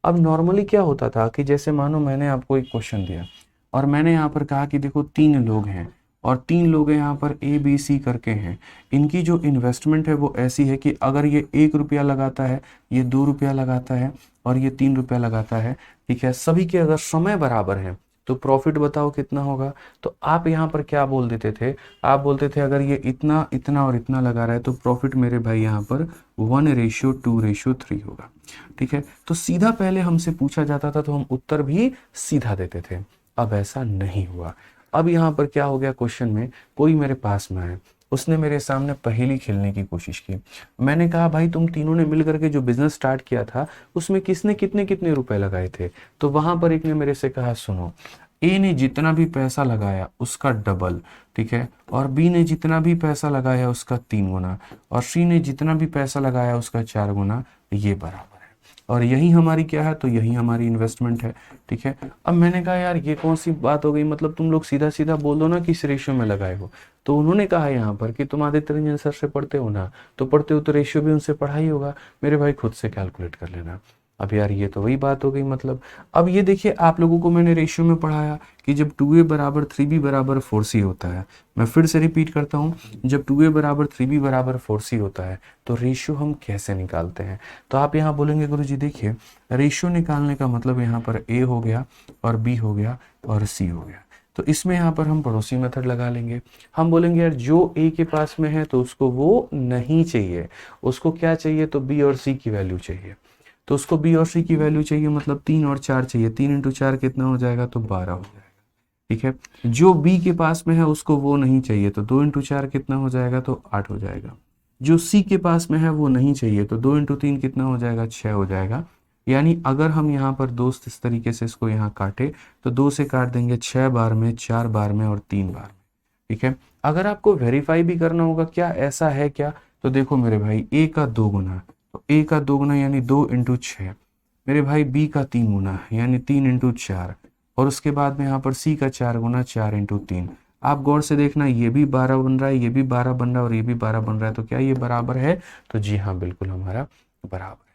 अब नॉर्मली क्या होता था कि जैसे मानो मैंने आपको एक क्वेश्चन दिया और मैंने यहाँ पर कहा कि देखो 3 लोग हैं और 3 लोग हैं यहाँ पर ए बी सी करके हैं। इनकी जो इन्वेस्टमेंट है वो ऐसी है कि अगर ये 1 रुपया लगाता है, ये 2 रुपया लगाता है और ये 3 रुपया लगाता है, ठीक है, सभी के अगर समय बराबर है तो प्रॉफिट बताओ कितना होगा। तो आप यहाँ पर क्या बोल देते थे, आप बोलते थे अगर ये इतना इतना और इतना लगा रहा है तो प्रॉफिट मेरे भाई यहाँ पर 1:2:3 होगा। ठीक है, तो सीधा पहले हमसे पूछा जाता था तो हम उत्तर भी सीधा देते थे। अब ऐसा नहीं हुआ। अब यहाँ पर क्या हो गया, क्वेश्चन में कोई मेरे पास में आया, उसने मेरे सामने पहेली खेलने की कोशिश की। मैंने कहा भाई तुम तीनों ने मिलकर के जो बिजनेस स्टार्ट किया था उसमें किसने कितने कितने रुपए लगाए थे। तो वहां पर एक ने मेरे से कहा सुनो, ए ने जितना भी पैसा लगाया उसका डबल, ठीक है, और बी ने जितना भी पैसा लगाया उसका 3 गुना, और सी ने जितना भी पैसा लगाया उसका 4 गुना, ये बराबर है। और यही हमारी क्या है, तो यही हमारी इन्वेस्टमेंट है। ठीक है, अब मैंने कहा यार ये कौन सी बात हो गई, मतलब तुम लोग सीधा सीधा बोल दो ना किस रेशियो में लगाए हो। तो उन्होंने कहा यहाँ पर कि तुम आदित्य रंजन सर से पढ़ते हो ना, तो पढ़ते हो तो रेशियो भी उनसे पढ़ा ही होगा। मेरे भाई खुद से कैलकुलेट कर लेना। अब यार ये तो वही बात हो गई, मतलब अब ये देखिए आप लोगों को मैंने रेशियो में पढ़ाया कि जब 2a बराबर 3b बराबर 4c होता है। मैं फिर से रिपीट करता हूँ, जब 2a बराबर 3b बराबर 4c होता है तो रेशियो हम कैसे निकालते हैं। तो आप यहाँ बोलेंगे गुरुजी देखिए रेशियो निकालने का मतलब यहाँ पर a हो गया और b हो गया और c हो गया। तो इसमें यहाँ पर हम पड़ोसी मेथड लगा लेंगे। हम बोलेंगे यार जो a के पास में है तो उसको वो नहीं चाहिए, उसको क्या चाहिए, तो b और c की वैल्यू चाहिए। तो उसको b और c की वैल्यू चाहिए, मतलब 3 और 4 चाहिए। 3 × 4 कितना हो जाएगा, तो 12 हो जाएगा। ठीक है, जो b के पास में है उसको वो नहीं चाहिए, तो 2 × 4 कितना हो जाएगा, तो 8 हो जाएगा। जो c के पास में है वो नहीं चाहिए, तो 2 × 3 कितना हो जाएगा, 6 हो जाएगा। यानी अगर हम यहाँ पर दोस्त इस तरीके से इसको यहाँ काटे तो 2 से काट देंगे 6 बार में, 4 बार में और 3 बार में। ठीक है, अगर आपको वेरीफाई भी करना होगा क्या ऐसा है क्या, तो देखो मेरे भाई a का 2 गुना, तो a का 2 गुना यानी 2 × 6, मेरे भाई b का 3 गुना यानी 3 × 4, और उसके बाद में यहाँ पर c का 4 गुना 4 × 3। आप गौर से देखना ये भी 12 बन रहा है, ये भी 12 बन रहा है और ये भी 12 बन रहा है, तो क्या ये बराबर है, तो जी हाँ बिल्कुल हमारा बराबर है।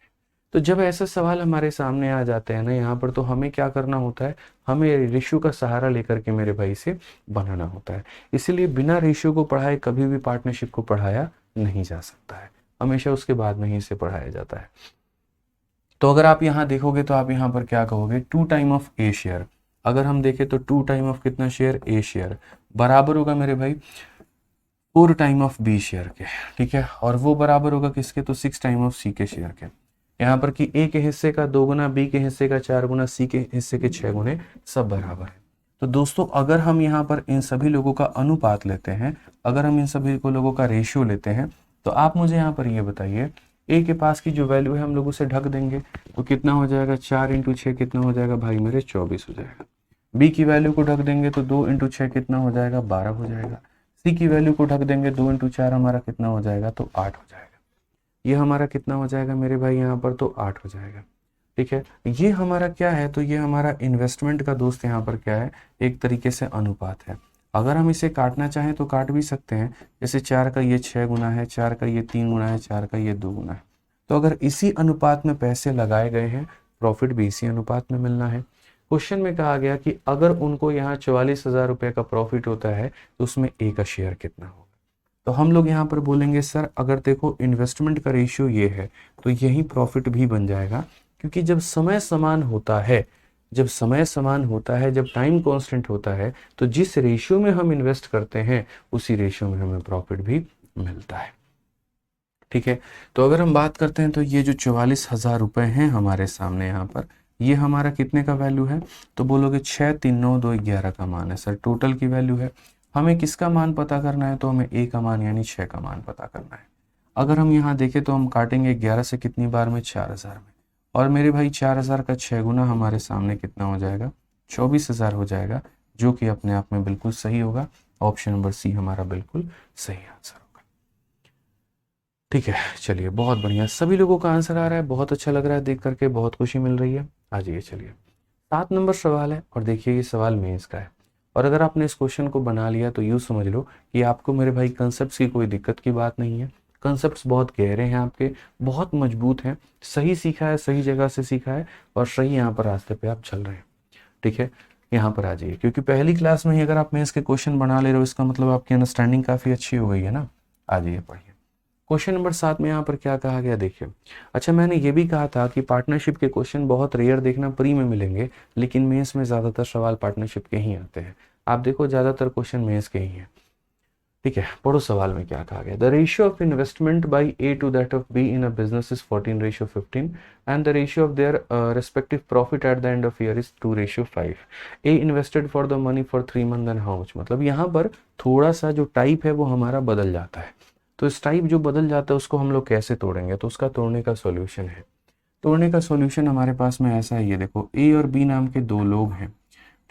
तो जब ऐसे सवाल हमारे सामने आ जाते हैं ना यहाँ पर, तो हमें क्या करना होता है, हमें रेशियो का सहारा लेकर के मेरे भाई से बनाना होता है। इसीलिए बिना रेशियो को पढ़ाए कभी भी पार्टनरशिप को पढ़ाया नहीं जा सकता है, हमेशा उसके बाद में ही इसे पढ़ाया जाता है। तो अगर आप यहाँ देखोगे तो आप यहाँ पर क्या कहोगे, 2 टाइम ऑफ ए शेयर। अगर हम देखें तो 2 टाइम ऑफ कितना शेयर, ए शेयर, बराबर होगा मेरे भाई 4 टाइम ऑफ बी शेयर के। ठीक है, और वो बराबर होगा किसके, तो 6 टाइम ऑफ सी के शेयर के। यहाँ पर कि ए के हिस्से का 2 गुना, बी के हिस्से का 4 गुना, सी के हिस्से के 6 गुने, सब बराबर है। तो दोस्तों अगर हम यहाँ पर इन सभी लोगों का अनुपात लेते हैं, अगर हम इन सभी को लोगों का रेशियो लेते हैं, तो आप मुझे यहाँ पर ये बताइए ए के पास की जो वैल्यू है हम लोग उसे ढक देंगे, तो कितना हो जाएगा, 4 × 6 कितना हो जाएगा भाई मेरे, 24 हो जाएगा। बी की वैल्यू को ढक देंगे तो 2 × 6 कितना हो जाएगा, 12 हो जाएगा। सी की वैल्यू को ढक देंगे 2 × 4 हमारा कितना हो जाएगा, तो 8 हो जाएगा। ये हमारा कितना हो जाएगा मेरे भाई यहाँ पर, तो 8 हो जाएगा। ठीक है, ये हमारा क्या है, तो ये हमारा इन्वेस्टमेंट का दोस्त यहाँ पर क्या है, एक तरीके से अनुपात है। अगर हम इसे काटना चाहें तो काट भी सकते हैं, जैसे 4 का ये 6 गुना है, 4 का ये 3 गुना है, 4 का ये 2 गुना है। तो अगर इसी अनुपात में पैसे लगाए गए हैं, प्रॉफिट भी इसी अनुपात में मिलना है। क्वेश्चन में कहा गया कि अगर उनको यहाँ 44,000 रुपये का प्रॉफिट होता है तो उसमें ए का शेयर कितना होगा। तो हम लोग यहाँ पर बोलेंगे सर अगर देखो इन्वेस्टमेंट का रेशियो ये है तो यही प्रॉफिट भी बन जाएगा, क्योंकि जब समय समान होता है, जब समय समान होता है, जब टाइम कांस्टेंट होता है, तो जिस रेशियो में हम इन्वेस्ट करते हैं उसी रेशियो में हमें प्रॉफिट भी मिलता है। ठीक है, तो अगर हम बात करते हैं तो ये जो 44,000 रुपये हैं हमारे सामने यहाँ पर, ये हमारा कितने का वैल्यू है, तो बोलोगे 6, 3, 9, 2, 11 का मान है। सर टोटल की वैल्यू है, हमें किसका मान पता करना है, तो हमें ए का मान यानी 6 का मान पता करना है। अगर हम यहाँ देखें तो हम काटेंगे 11 से कितनी बार में, 4,000 में, और मेरे भाई 4,000 का 6 गुना हमारे सामने कितना हो जाएगा, 24,000 हो जाएगा, जो कि अपने आप में बिल्कुल सही होगा। ऑप्शन नंबर सी हमारा बिल्कुल सही आंसर होगा। ठीक है, चलिए बहुत बढ़िया, सभी लोगों का आंसर आ रहा है, बहुत अच्छा लग रहा है देख करके, बहुत खुशी मिल रही है। आ जाइए, चलिए 7 नंबर सवाल है, और देखिए ये सवाल मेंस का है। और अगर आपने इस क्वेश्चन को बना लिया तो यूँ समझ लो कि आपको मेरे भाई कंसेप्ट्स की कोई दिक्कत की बात नहीं है। कंसेप्ट्स बहुत गहरे हैं आपके, बहुत मजबूत हैं, सही सीखा है, सही जगह से सीखा है, और सही यहाँ पर रास्ते पे आप चल रहे हैं। ठीक है, यहाँ पर आ जाइए, क्योंकि पहली क्लास में ही अगर आप मेंस के क्वेश्चन बना ले रहे हो इसका मतलब आपकी अंडरस्टैंडिंग काफ़ी अच्छी हो गई है ना। आ जाइए पढ़िए। क्वेश्चन नंबर 7 में यहाँ पर क्या कहा गया देखिए। अच्छा, मैंने ये भी कहा था कि पार्टनरशिप के क्वेश्चन बहुत रेयर देखना प्री में मिलेंगे, लेकिन मेंस में ज़्यादातर सवाल पार्टनरशिप के ही आते हैं। आप देखो ज़्यादातर क्वेश्चन मेंस के ही हैं। ठीक है, पढ़ो सवाल में क्या कहा गया। The ratio of investment by A to that of B in a business is 14:15 and the ratio of their respective profit at the end of year is 2:5। A invested for the money for 3 month and how much. मतलब यहाँ पर थोड़ा सा जो type है वो हमारा बदल जाता है। तो इस टाइप जो बदल जाता है उसको हम लोग कैसे तोड़ेंगे, तो उसका तोड़ने का सॉल्यूशन है। तोड़ने का सॉल्यूशन हमारे पास में ऐसा है, ये देखो ए और बी नाम के दो लोग हैं।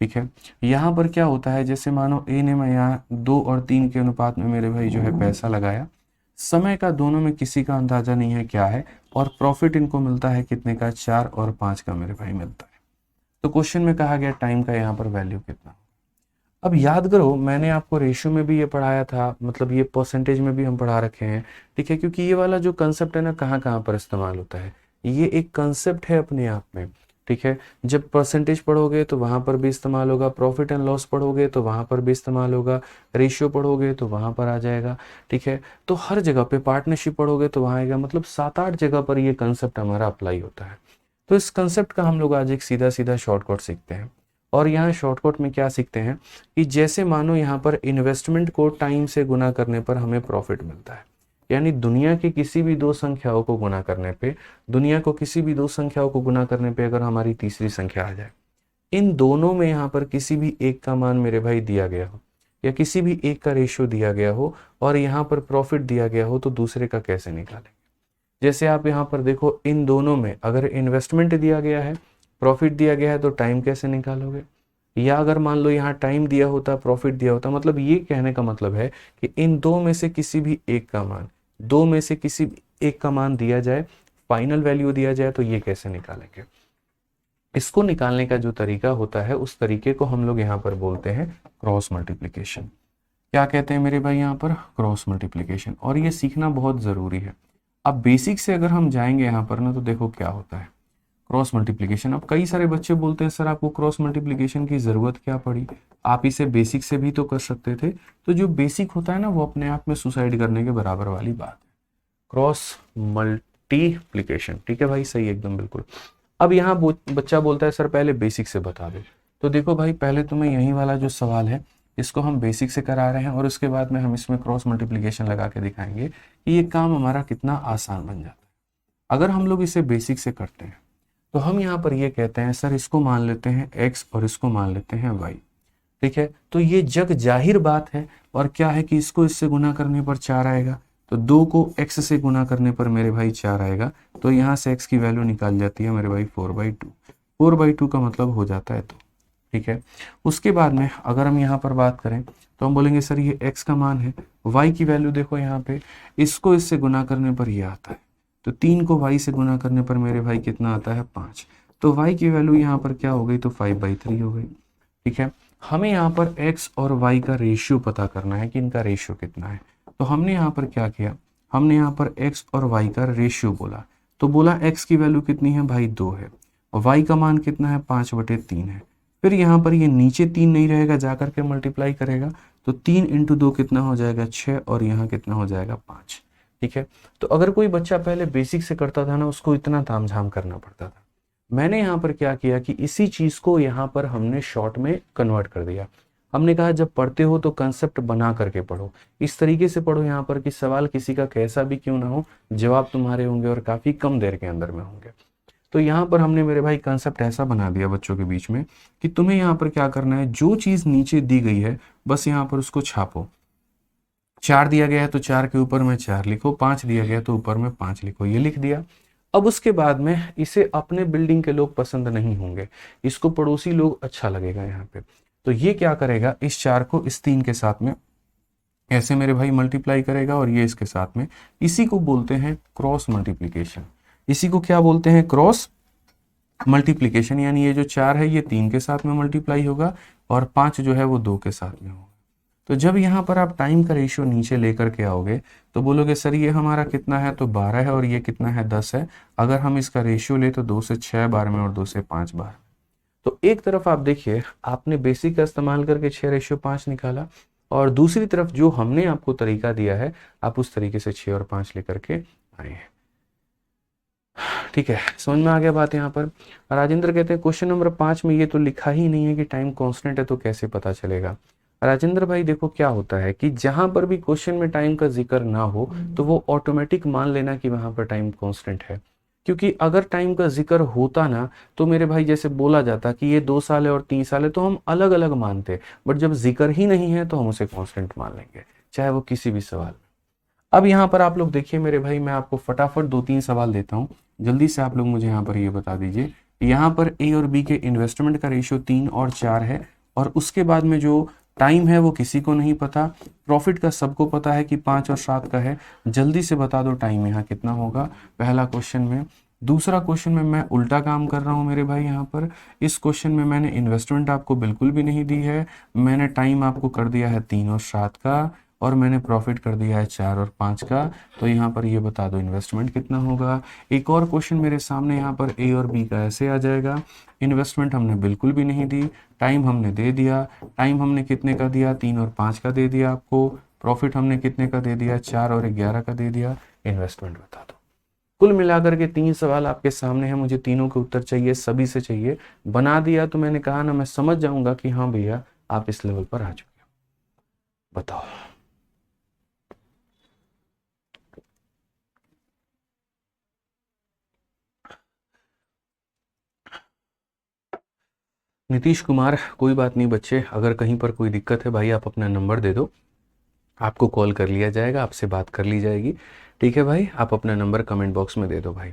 ठीक है, यहाँ पर क्या होता है, जैसे मानो ए ने मैं यहाँ 2 और 3 के अनुपात में मेरे भाई जो है पैसा लगाया, समय का दोनों में किसी का अंदाजा नहीं है क्या है, और प्रॉफिट इनको मिलता है कितने का, 4 और 5 का मेरे भाई मिलता है। तो क्वेश्चन में कहा गया टाइम का यहाँ पर वैल्यू कितना। अब याद करो मैंने आपको रेशियो में भी ये पढ़ाया था, मतलब ये परसेंटेज में भी हम पढ़ा रखे हैं। ठीक है, क्योंकि ये वाला जो कंसेप्ट है ना कहाँ कहाँ पर इस्तेमाल होता है, ये एक कंसेप्ट है अपने आप में। ठीक है, जब परसेंटेज पढ़ोगे तो वहां पर भी इस्तेमाल होगा, प्रॉफिट एंड लॉस पढ़ोगे तो वहां पर भी इस्तेमाल होगा, रेशियो पढ़ोगे तो वहां पर आ जाएगा। ठीक है, तो हर जगह पे पार्टनरशिप पढ़ोगे तो वहां आएगा, मतलब 7-8 जगह पर ये कंसेप्ट हमारा अप्लाई होता है। तो इस कंसेप्ट का हम लोग आज एक सीधा सीधा शॉर्टकट सीखते हैं। और यहाँ शॉर्टकट में क्या सीखते हैं कि जैसे मानो यहाँ पर इन्वेस्टमेंट को टाइम से गुना करने पर हमें प्रॉफिट मिलता है, यानी दुनिया की किसी भी दो संख्याओं को गुना करने पे, दुनिया को किसी भी दो संख्याओं को गुना करने पे अगर हमारी तीसरी संख्या आ जाए, इन दोनों में यहाँ पर किसी भी एक का मान मेरे भाई दिया गया हो, या किसी भी एक का रेशियो दिया गया हो, और यहाँ पर प्रॉफिट दिया गया हो, तो दूसरे का कैसे निकालेंगे। जैसे आप यहाँ पर देखो, इन दोनों में अगर इन्वेस्टमेंट दिया गया है, प्रॉफिट दिया गया है, तो टाइम कैसे निकालोगे। या अगर मान लो यहाँ टाइम दिया होता, प्रॉफिट दिया होता, मतलब ये कहने का मतलब है कि इन दो में से किसी भी एक का मान, दो में से किसी भी एक का मान दिया जाए, फाइनल वैल्यू दिया जाए, तो ये कैसे निकालेंगे। इसको निकालने का जो तरीका होता है उस तरीके को हम लोग यहाँ पर बोलते हैं क्रॉस मल्टीप्लिकेशन। क्या कहते हैं मेरे भाई यहाँ पर, क्रॉस मल्टीप्लिकेशन। और ये सीखना बहुत जरूरी है। अब बेसिक से अगर हम जाएंगे यहाँ पर ना, तो देखो क्या होता है क्रॉस मल्टीप्लिकेशन। अब कई सारे बच्चे बोलते हैं सर आपको क्रॉस मल्टीप्लिकेशन की जरूरत क्या पड़ी, आप इसे बेसिक से भी तो कर सकते थे। तो जो बेसिक होता है ना वो अपने आप में सुसाइड करने के बराबर वाली बात है, क्रॉस मल्टीप्लिकेशन। ठीक है भाई, सही एकदम बिल्कुल। अब यहाँ बच्चा बोलता है सर पहले बेसिक से बता दे। तो देखो भाई, पहले तुम्हें यही वाला जो सवाल है इसको हम बेसिक से करा रहे हैं, और उसके बाद में हम इसमें क्रॉस मल्टीप्लिकेशन लगा के दिखाएंगे कि ये काम हमारा कितना आसान बन जाता है अगर हम लोग इसे बेसिक से करते हैं। तो हम यहाँ पर ये कहते हैं सर इसको मान लेते हैं x और इसको मान लेते हैं y। ठीक है, तो ये जग जाहिर बात है, और क्या है कि इसको इससे गुना करने पर 4 आएगा, तो 2 को x से गुना करने पर मेरे भाई 4 आएगा, तो यहाँ से x की वैल्यू निकाल जाती है मेरे भाई 4/2। 4/2 का मतलब हो जाता है 2। ठीक है, उसके बाद में अगर हम यहाँ पर बात करें तो हम बोलेंगे सर ये x का मान है, y की वैल्यू देखो यहाँ पे, इसको इससे गुना करने पर ये आता है, तो 3 को y से गुना करने पर मेरे भाई कितना आता है 5, तो y की वैल्यू यहाँ पर क्या हो गई, तो 5/3 हो गई। ठीक है, हमें यहाँ पर x और y का रेशियो पता करना है कि इनका रेशियो कितना है। तो हमने यहाँ पर क्या किया, हमने यहाँ पर x और y का रेशियो बोला, तो बोला x की वैल्यू कितनी है भाई 2 है, और y का मान कितना है 5/3 है। फिर यहाँ पर ये नीचे 3 नहीं रहेगा, जाकर के मल्टीप्लाई करेगा, तो 3 × 2 कितना हो जाएगा 6, और यहाँ कितना हो जाएगा 5। ठीक है, तो अगर कोई बच्चा पहले बेसिक से करता था ना, उसको इतना तामझाम करना पड़ता था। मैंने यहाँ पर क्या किया कि इसी चीज को यहाँ पर हमने शॉर्ट में कन्वर्ट कर दिया। हमने कहा जब पढ़ते हो तो कंसेप्ट बना करके पढ़ो, इस तरीके से पढ़ो यहाँ पर कि सवाल किसी का कैसा भी क्यों ना हो, जवाब तुम्हारे होंगे और काफी कम देर के अंदर में होंगे। तो यहाँ पर हमने मेरे भाई कंसेप्ट ऐसा बना दिया बच्चों के बीच में कि तुम्हें यहाँ पर क्या करना है, जो चीज नीचे दी गई है बस यहाँ पर उसको छापो। 4 दिया गया है तो 4 के ऊपर में 4 लिखो, 5 दिया गया तो ऊपर में 5 लिखो, ये लिख दिया। अब उसके बाद में इसे अपने बिल्डिंग के लोग पसंद नहीं होंगे, इसको पड़ोसी लोग अच्छा लगेगा यहाँ पे। तो ये क्या करेगा, इस 4 को इस 3 के साथ में ऐसे मेरे भाई मल्टीप्लाई करेगा, और ये इसके साथ में, इसी को बोलते हैं क्रॉस मल्टीप्लीकेशन। इसी को क्या बोलते हैं, क्रॉस मल्टीप्लीकेशन। यानी ये जो 4 है ये 3 के साथ में मल्टीप्लाई होगा, और 5 जो है वो 2 के साथ में होगा। तो जब यहाँ पर आप टाइम का रेशियो नीचे लेकर के आओगे तो बोलोगे सर ये हमारा कितना है, तो 12 है, और ये कितना है 10 है। अगर हम इसका रेशियो ले तो 2 से 6 बार में और 2 से 5 बार। तो एक तरफ आप देखिए आपने बेसिक का इस्तेमाल करके 6:5 निकाला, और दूसरी तरफ जो हमने आपको तरीका दिया है आप उस तरीके से 6 और 5 लेकर के आए हैं। ठीक है, समझ में आ गया बात यहाँ पर। राजेंद्र कहते हैं क्वेश्चन नंबर 5 में ये तो लिखा ही नहीं है कि टाइम कांस्टेंट है, तो कैसे पता चलेगा। राजेंद्र भाई देखो क्या होता है कि जहां पर भी क्वेश्चन में टाइम का जिक्र ना हो तो वो ऑटोमेटिक मान लेना कि वहां पर टाइम कांस्टेंट है, क्योंकि अगर टाइम का जिक्र होता ना तो मेरे भाई जैसे बोला जाता कि ये 2 साल है और 3 साल है तो हम अलग अलग मानते, बट जब जिक्र ही नहीं है तो हम उसे कांस्टेंट मान लेंगे, चाहे वो किसी भी सवाल में। अब यहाँ पर आप लोग देखिए मेरे भाई, मैं आपको फटाफट 2-3 सवाल देता हूँ, जल्दी से आप लोग मुझे यहाँ पर ये बता दीजिए। यहाँ पर ए और बी के इन्वेस्टमेंट का रेशियो 3 और 4 है, और उसके बाद में जो टाइम है वो किसी को नहीं पता, प्रॉफिट का सबको पता है कि 5 और 7 का है। जल्दी से बता दो टाइम यहाँ कितना होगा, पहला क्वेश्चन में। दूसरा क्वेश्चन में मैं उल्टा काम कर रहा हूँ मेरे भाई, यहाँ पर इस क्वेश्चन में मैंने इन्वेस्टमेंट आपको बिल्कुल भी नहीं दी है, मैंने टाइम आपको कर दिया है 3 और 7 का, और मैंने प्रॉफिट कर दिया है 4 और 5 का। तो यहाँ पर ये बता दो इन्वेस्टमेंट कितना होगा। एक और क्वेश्चन मेरे सामने यहाँ पर ए और बी का ऐसे आ जाएगा, इन्वेस्टमेंट हमने बिल्कुल भी नहीं दी, टाइम हमने दे दिया, टाइम हमने कितने का दिया 3 और 5 का दे दिया आपको, प्रॉफिट हमने कितने का दे दिया 4 और 11 का दे दिया, इन्वेस्टमेंट बता दो। कुल मिलाकर के 3 सवाल आपके सामने हैं, मुझे तीनों के उत्तर चाहिए, सभी से चाहिए। बना दिया तो मैंने कहा ना, मैं समझ जाऊंगा कि हाँ भैया आप इस लेवल पर आ चुके हो। बताओ। नीतीश कुमार, कोई बात नहीं बच्चे, अगर कहीं पर कोई दिक्कत है भाई आप अपना नंबर दे दो, आपको कॉल कर लिया जाएगा, आपसे बात कर ली जाएगी। ठीक है भाई, आप अपना नंबर कमेंट बॉक्स में दे दो भाई।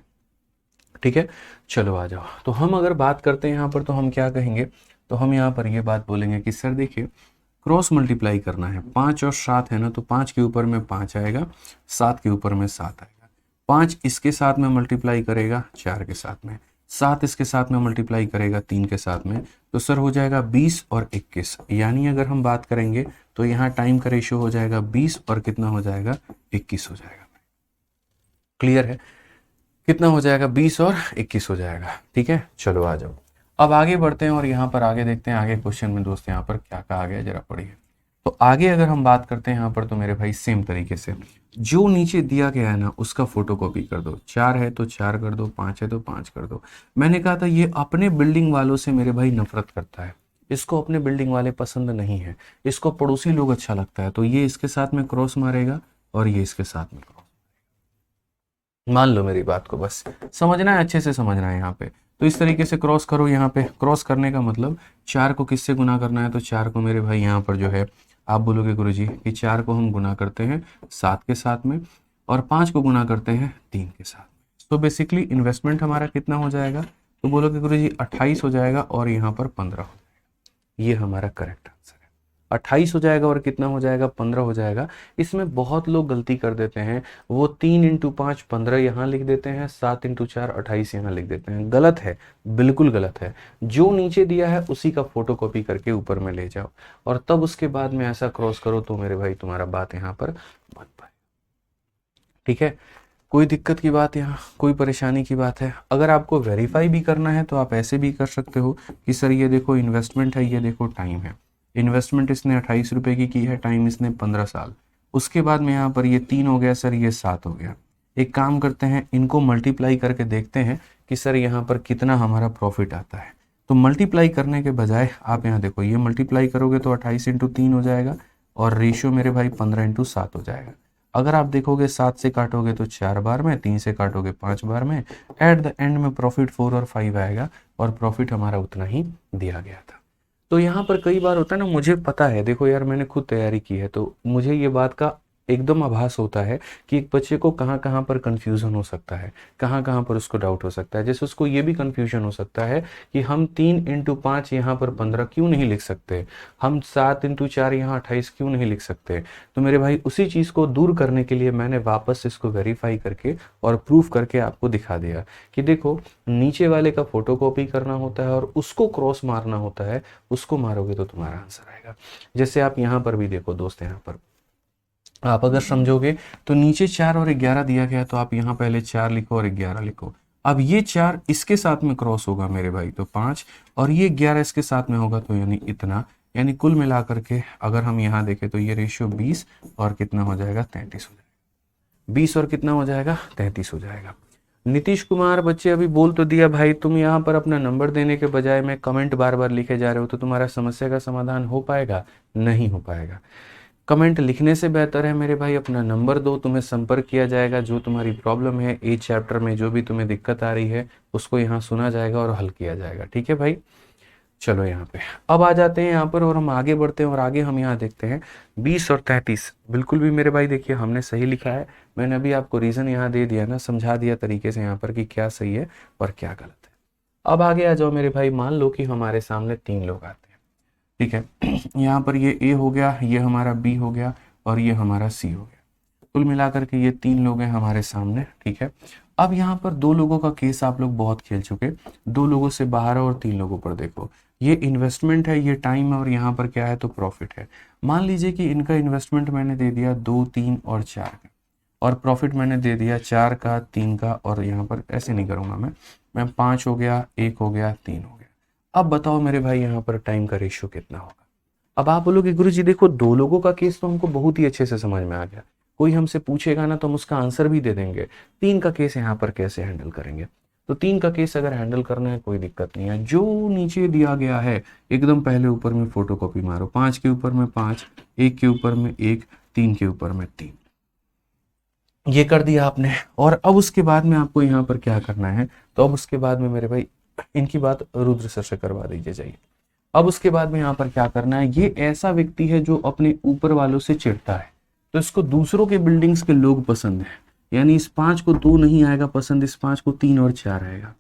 ठीक है, चलो आ जाओ। तो हम अगर बात करते हैं यहाँ पर तो हम क्या कहेंगे, तो हम यहाँ पर ये बात बोलेंगे कि सर देखिए क्रॉस मल्टीप्लाई करना है, 5 और 7 है ना, तो 5 के ऊपर में 5 आएगा, 7 के ऊपर में 7 आएगा, 5 इसके साथ में मल्टीप्लाई करेगा 4 के साथ में, 7 इसके साथ में मल्टीप्लाई करेगा 3 के साथ में, तो सर हो जाएगा 20 और 21। यानी अगर हम बात करेंगे तो यहाँ टाइम का रेशियो हो जाएगा 20 और कितना हो जाएगा 21 हो जाएगा। क्लियर है, कितना हो जाएगा 20 और 21 हो जाएगा। ठीक है, चलो आ जाओ। अब आगे बढ़ते हैं और यहाँ पर आगे देखते हैं आगे क्वेश्चन में दोस्त यहाँ पर क्या कहा गया, जरा पढ़िए। तो आगे अगर हम बात करते हैं यहाँ पर तो मेरे भाई सेम तरीके से जो नीचे दिया गया है ना उसका फोटो कॉपी कर दो, 4 है तो 4 कर दो, 5 है तो 5 कर दो। मैंने कहा था ये अपने बिल्डिंग वालों से मेरे भाई नफरत करता है, इसको अपने बिल्डिंग वाले पसंद नहीं है, इसको पड़ोसी लोग अच्छा लगता है, तो ये इसके साथ में क्रॉस मारेगा और ये इसके साथ में क्रॉस। मान लो मेरी बात को, बस समझना है, अच्छे से समझना है यहाँ पे। तो इस तरीके से क्रॉस करो, यहाँ पे क्रॉस करने का मतलब 4 को किससे गुना करना है, तो 4 को मेरे भाई यहाँ पर जो है आप बोलोगे गुरुजी कि 4 को हम गुना करते हैं 7 के साथ में और 5 को गुना करते हैं 3 के साथ में। तो बेसिकली इन्वेस्टमेंट हमारा कितना हो जाएगा, तो बोलोगे गुरुजी 28 हो जाएगा और यहाँ पर 15 हो जाएगा। ये हमारा करेक्ट आंसर है, 28 हो जाएगा और कितना हो जाएगा 15 हो जाएगा। इसमें बहुत लोग गलती कर देते हैं, वो 3 इंटू 5 15 यहाँ लिख देते हैं, 7 इंटू 4 28 यहाँ लिख देते हैं। गलत है, बिल्कुल गलत है। जो नीचे दिया है उसी का फोटो कॉपी करके ऊपर में ले जाओ और तब उसके बाद में ऐसा क्रॉस करो तो मेरे भाई तुम्हारा बात यहाँ पर बन पाए। ठीक है, कोई दिक्कत की बात, यहाँ कोई परेशानी की बात है। अगर आपको वेरीफाई भी करना है तो आप ऐसे भी कर सकते हो कि सर ये देखो इन्वेस्टमेंट है, ये देखो टाइम है। इन्वेस्टमेंट इसने 28 रुपए की है, टाइम इसने 15 साल। उसके बाद में यहाँ पर ये 3 हो गया सर, ये 7 हो गया। एक काम करते हैं, इनको मल्टीप्लाई करके देखते हैं कि सर यहाँ पर कितना हमारा प्रॉफिट आता है। तो मल्टीप्लाई करने के बजाय आप यहाँ देखो, ये मल्टीप्लाई करोगे तो 28 इंटू 3 हो जाएगा और रेशियो मेरे भाई 15 इंटू 7 हो जाएगा। अगर आप देखोगे 7 से काटोगे तो 4 बार में, 3 से काटोगे 5 बार में, एट द एंड में प्रॉफिट 4 और 5 आएगा और प्रॉफिट हमारा उतना ही दिया गया था। तो यहाँ पर कई बार होता है ना, मुझे पता है, देखो यार मैंने खुद तैयारी की है तो मुझे ये बात का एकदम आभास होता है कि एक बच्चे को कहाँ कहाँ पर कंफ्यूजन हो सकता है, कहाँ कहाँ पर उसको डाउट हो सकता है। जैसे उसको ये भी कंफ्यूजन हो सकता है कि हम 3 इंटू 5 यहाँ पर 15 क्यों नहीं लिख सकते, हम 7 इंटू 4 यहाँ 28 क्यों नहीं लिख सकते। तो मेरे भाई उसी चीज़ को दूर करने के लिए मैंने वापस इसको वेरीफाई करके और प्रूफ करके आपको दिखा दिया कि देखो नीचे वाले का फोटो कॉपी करना होता है और उसको क्रॉस मारना होता है, उसको मारोगे तो तुम्हारा आंसर आएगा। जैसे आप यहाँ पर भी देखो दोस्त, यहाँ पर आप अगर समझोगे तो नीचे 4 और 11 दिया गया तो आप यहाँ पहले 4 लिखो और 11 लिखो, अब ये 4 इसके साथ में क्रॉस होगा मेरे भाई तो 5, और ये 11 इसके साथ में होगा तो यानी इतना, यानी कुल मिलाकर के अगर हम यहाँ देखें तो ये रेशियो 20 और कितना हो जाएगा 33 हो जाएगा। 20 और कितना हो जाएगा 33 हो जाएगा। नीतीश कुमार बच्चे अभी बोल तो दिया भाई, तुम यहाँ पर अपना नंबर देने के बजाय में कमेंट बार बार लिखे जा रहे हो, तो तुम्हारा समस्या का समाधान हो पाएगा? नहीं हो पाएगा। कमेंट लिखने से बेहतर है मेरे भाई अपना नंबर दो, तुम्हें संपर्क किया जाएगा, जो तुम्हारी प्रॉब्लम है एज चैप्टर में जो भी तुम्हें दिक्कत आ रही है उसको यहाँ सुना जाएगा और हल किया जाएगा। ठीक है भाई, चलो यहाँ पे अब आ जाते हैं यहाँ पर और हम आगे बढ़ते हैं, और आगे हम यहाँ देखते हैं 20 और 33। बिल्कुल भी मेरे भाई देखिए हमने सही लिखा है, मैंने अभी आपको रीज़न यहाँ दे दिया ना, समझा दिया तरीके से यहाँ पर कि क्या सही है और क्या गलत है। अब आगे आ जाओ मेरे भाई, मान लो कि हमारे सामने 3 लोग आते हैं, ठीक है। यहाँ पर ये ए हो गया, ये हमारा बी हो गया और ये हमारा सी हो गया, कुल मिलाकर के ये 3 लोग हैं हमारे सामने, ठीक है। अब यहाँ पर 2 लोगों का केस आप लोग बहुत खेल चुके, 2 लोगों से बाहर और 3 लोगों पर देखो, ये इन्वेस्टमेंट है, ये टाइम है, और यहाँ पर क्या है तो प्रॉफिट है। मान लीजिए कि इनका इन्वेस्टमेंट मैंने दे दिया 2, 3 और 4 का, और प्रॉफिट मैंने दे दिया 4 का, 3 का, और यहाँ पर ऐसे नहीं करूँगा मैं 5 हो गया, 1 हो गया, 3 हो गया। अब बताओ मेरे भाई यहाँ पर टाइम का रेशियो कितना होगा? अब आप बोलोगे गुरुजी देखो 2 लोगों का केस तो हमको बहुत ही अच्छे से समझ में आ गया, कोई हमसे पूछेगा ना तो हम उसका आंसर भी दे देंगे। 3 का केस यहाँ पर कैसे हैंडल करेंगे? तो 3 का केस अगर हैंडल करना है कोई दिक्कत नहीं है, जो नीचे दिया गया है एकदम पहले ऊपर में फोटोकॉपी मारो, 5 के ऊपर में 5, 1 के ऊपर में 1, 3 के ऊपर में 3, ये कर दिया आपने। और अब उसके बाद में आपको यहाँ पर क्या करना है, तो अब उसके बाद में मेरे भाई इनकी बात रुद्र सर से करवा दीजिए जाइए। अब उसके बाद में यहाँ पर क्या करना है, ये ऐसा व्यक्ति है जो अपने ऊपर वालों से चिढ़ता है, तो इसको दूसरों के बिल्डिंग्स के लोग पसंद है, यानी इस 5 को 2 नहीं आएगा पसंद, इस 5 को 3 और 4 आएगा,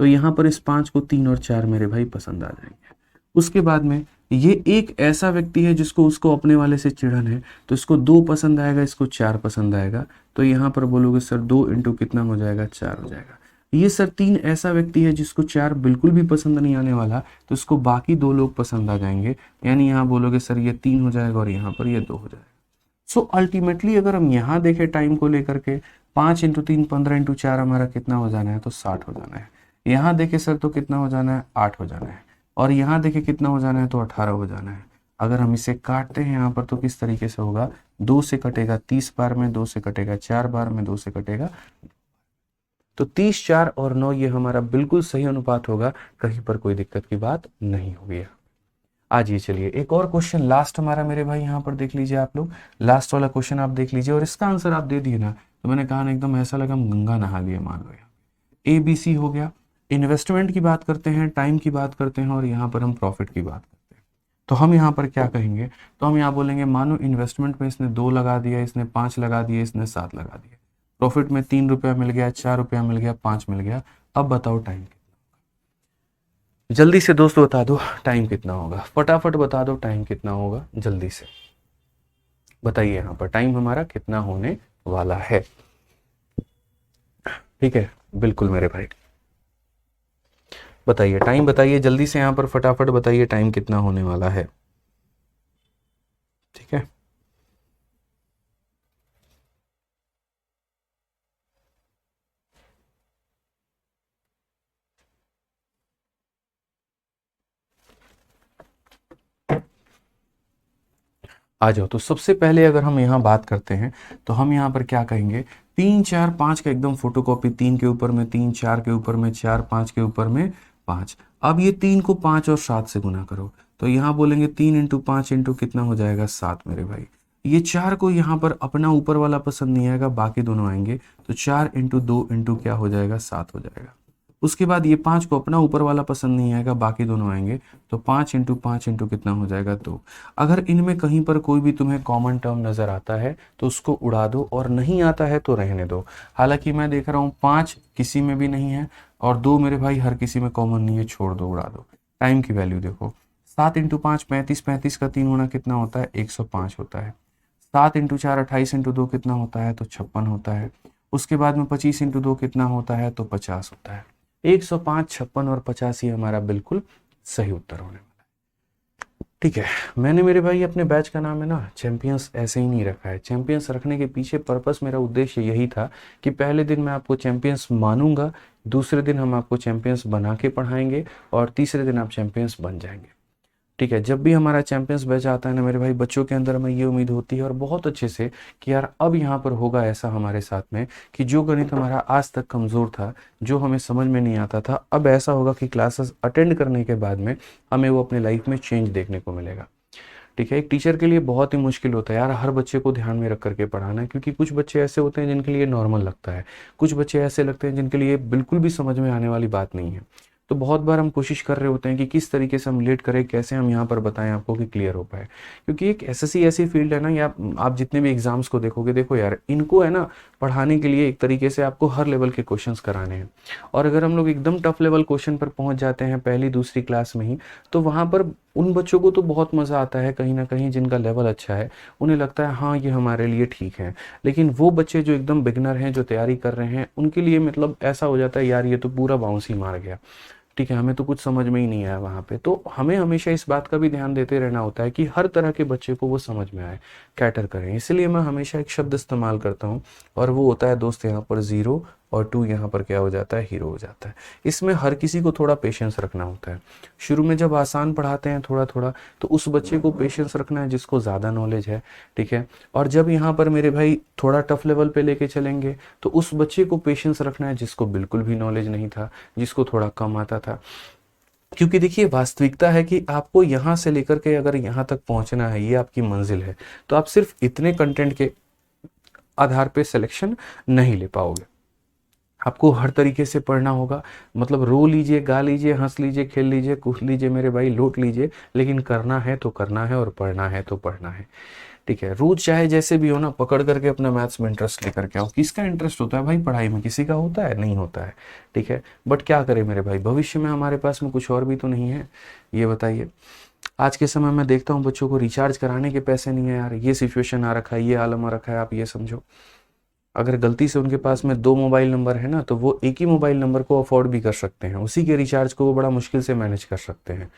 तो यहाँ पर इस 5 को 3 और 4 मेरे भाई पसंद आ जाएंगे। उसके बाद में ये एक ऐसा व्यक्ति है जिसको उसको अपने वाले से चिढ़न है, तो इसको 2 पसंद आएगा, इसको 4 पसंद आएगा, तो यहाँ पर बोलोगे सर 2 इंटू कितना हो जाएगा 4 हो जाएगा। ये सर 3 ऐसा व्यक्ति है जिसको 4 बिल्कुल भी पसंद नहीं आने वाला, तो इसको बाकी 2 लोग पसंद आ जाएंगे, यानी यहाँ बोलोगे सर ये 3 हो जाएगा और यहाँ पर ये 2 हो जाएगा। सो अल्टीमेटली अगर हम यहाँ देखें टाइम को लेकर के, 5 इंटू 3 15 इंटू 4 हमारा कितना हो जाना है तो 60 हो जाना है। यहाँ देखे सर तो कितना हो जाना है 8 हो जाना है, और यहाँ देखे कितना हो जाना है तो 18 हो जाना है। अगर हम इसे काटते हैं यहाँ पर तो किस तरीके से होगा, 2 से कटेगा 30 बार में, 2 से कटेगा 4 बार में, 2 से कटेगा, तो 30, 4 और 9 ये हमारा बिल्कुल सही अनुपात होगा, कहीं पर कोई दिक्कत की बात नहीं होगी। आज ये चलिए एक और क्वेश्चन लास्ट हमारा मेरे भाई यहाँ पर देख लीजिए आप लोग, लास्ट वाला क्वेश्चन आप देख लीजिए और इसका आंसर आप दे दिए ना तो मैंने कहा ना एकदम ऐसा लगा हम गंगा नहा लिए मान लो। यहाँ ABC हो गया, इन्वेस्टमेंट की बात करते हैं, टाइम की बात करते हैं, और यहाँ पर हम प्रॉफिट की बात करते हैं। तो हम यहाँ पर क्या कहेंगे, तो हम यहाँ बोलेंगे मानो इन्वेस्टमेंट में इसने 2 लगा दिया, इसने 5 लगा दिए, इसने 7 लगा दिया, प्रॉफिट में 3 रुपया मिल गया, 4 रुपया मिल गया, 5 मिल गया। अब बताओ टाइम, जल्दी से दोस्तों बता दो टाइम कितना होगा, फटाफट बता दो टाइम कितना होगा, जल्दी से बताइए यहाँ पर टाइम हमारा कितना होने वाला है। ठीक है बिल्कुल मेरे भाई बताइए टाइम, बताइए जल्दी से यहाँ पर फटाफट बताइए टाइम कितना होने वाला है। ठीक है आ जाओ। तो सबसे पहले अगर हम यहाँ बात करते हैं तो हम यहाँ पर क्या कहेंगे, 3 4 5 का एकदम फोटोकॉपी, 3 के ऊपर में 3, 4 के ऊपर में 4, 5 के ऊपर में 5। अब ये 3 को 5 और 7 से गुना करो, तो यहाँ बोलेंगे 3 इंटू 5 इंटू कितना हो जाएगा 7 मेरे भाई। ये 4 को यहाँ पर अपना ऊपर वाला पसंद नहीं आएगा, बाकी दोनों आएंगे, तो 4 इंटू 2 इंटू क्या हो जाएगा 7 हो जाएगा। उसके बाद ये 5 को अपना ऊपर वाला पसंद नहीं आएगा, बाकी दोनों आएंगे, तो 5 इंटू 5 इंटू कितना हो जाएगा 2। अगर इनमें कहीं पर कोई भी तुम्हें कॉमन टर्म नज़र आता है तो उसको उड़ा दो, और नहीं आता है तो रहने दो। हालांकि मैं देख रहा हूँ 5 किसी में भी नहीं है और 2 मेरे भाई हर किसी में कॉमन नहीं है, छोड़ दो उड़ा दो। टाइम की वैल्यू देखो, 7 इंटू 5 35, 35 का 3 गुना कितना होता है 105 होता है। 7 इंटू 4 28 इंटू 2 कितना होता है तो 56 होता है। उसके बाद में 25 इंटू 2 कितना होता है तो 50 होता है। 105, 56 और 50 ही हमारा बिल्कुल सही उत्तर होने वाला है। ठीक है। मैंने मेरे भाई अपने बैच का नाम है ना चैंपियंस ऐसे ही नहीं रखा है। चैंपियंस रखने के पीछे पर्पस, मेरा उद्देश्य यही था कि पहले दिन मैं आपको चैंपियंस मानूंगा, दूसरे दिन हम आपको चैंपियंस बना के पढ़ाएंगे और तीसरे दिन आप चैंपियंस बन जाएंगे। ठीक है। जब भी हमारा चैंपियंस बैच आता है ना मेरे भाई, बच्चों के अंदर में ये उम्मीद होती है और बहुत अच्छे से कि यार अब यहाँ पर होगा ऐसा हमारे साथ में कि जो गणित हमारा आज तक कमज़ोर था, जो हमें समझ में नहीं आता था, अब ऐसा होगा कि क्लासेस अटेंड करने के बाद में हमें वो अपने लाइफ में चेंज देखने को मिलेगा। ठीक है। एक टीचर के लिए बहुत ही मुश्किल होता है यार हर बच्चे को ध्यान में रख करके पढ़ाना, क्योंकि कुछ बच्चे ऐसे होते हैं जिनके लिए नॉर्मल लगता है, कुछ बच्चे ऐसे लगते हैं जिनके लिए बिल्कुल भी समझ में आने वाली बात नहीं है। तो बहुत बार हम कोशिश कर रहे होते हैं कि किस तरीके से हम लेट करें, कैसे हम यहाँ पर बताएं आपको कि क्लियर हो पाए, क्योंकि एक एसएससी ऐसी फील्ड है ना, या आप जितने भी एग्जाम्स को देखोगे, देखो यार इनको है ना पढ़ाने के लिए एक तरीके से आपको हर लेवल के क्वेश्चंस कराने हैं। और अगर हम लोग एकदम टफ लेवल क्वेश्चन पर पहुंच जाते हैं पहली दूसरी क्लास में ही, तो वहाँ पर उन बच्चों को तो बहुत मज़ा आता है कहीं ना कहीं, जिनका लेवल अच्छा है, उन्हें लगता है हाँ ये हमारे लिए ठीक है। लेकिन वो बच्चे जो एकदम बिगनर हैं, जो तैयारी कर रहे हैं, उनके लिए मतलब ऐसा हो जाता है यार ये तो पूरा बाउंस ही मार गया। ठीक है, हमें तो कुछ समझ में ही नहीं आया वहाँ पे। तो हमें हमेशा इस बात का भी ध्यान देते रहना होता है कि हर तरह के बच्चे को वो समझ में आए, कैटर करें। इसलिए मैं हमेशा एक शब्द इस्तेमाल करता हूँ और वो होता है दोस्त यहाँ पर ज़ीरो, और टू यहाँ पर क्या हो जाता है, हीरो हो जाता है। इसमें हर किसी को थोड़ा पेशेंस रखना होता है। शुरू में जब आसान पढ़ाते हैं थोड़ा थोड़ा, तो उस बच्चे को पेशेंस रखना है जिसको ज़्यादा नॉलेज है। ठीक है। और जब यहाँ पर मेरे भाई थोड़ा टफ लेवल पे लेके चलेंगे, तो उस बच्चे को पेशेंस रखना है जिसको बिल्कुल भी नॉलेज नहीं था, जिसको थोड़ा कम आता था। क्योंकि देखिए वास्तविकता है कि आपको यहाँ से लेकर के अगर यहाँ तक पहुँचना है, ये आपकी मंजिल है, तो आप सिर्फ इतने कंटेंट के आधार पे सिलेक्शन नहीं ले पाओगे। आपको हर तरीके से पढ़ना होगा। मतलब रो लीजिए, गा लीजिए, हंस लीजिए, खेल लीजिए, कूद लीजिए मेरे भाई, लूट लीजिए, लेकिन करना है तो करना है और पढ़ना है तो पढ़ना है। ठीक है। रोज चाहे जैसे भी हो ना, पकड़ करके अपना मैथ्स में इंटरेस्ट लेकर के आओ। किसका इंटरेस्ट होता है भाई पढ़ाई में? किसी का होता है? नहीं होता है। ठीक है। बट क्या करें मेरे भाई, भविष्य में हमारे पास में कुछ और भी तो नहीं है, ये बताइए। आज के समय में देखता हूँ बच्चों को रिचार्ज कराने के पैसे नहीं है यार, ये सिचुएशन आ रखा है, ये आलम आ रखा है, आप ये समझो। अगर गलती से उनके पास में दो मोबाइल नंबर है ना, तो वो एक ही मोबाइल नंबर को अफोर्ड भी कर सकते हैं, उसी के रिचार्ज को वो बड़ा मुश्किल से मैनेज कर सकते हैं।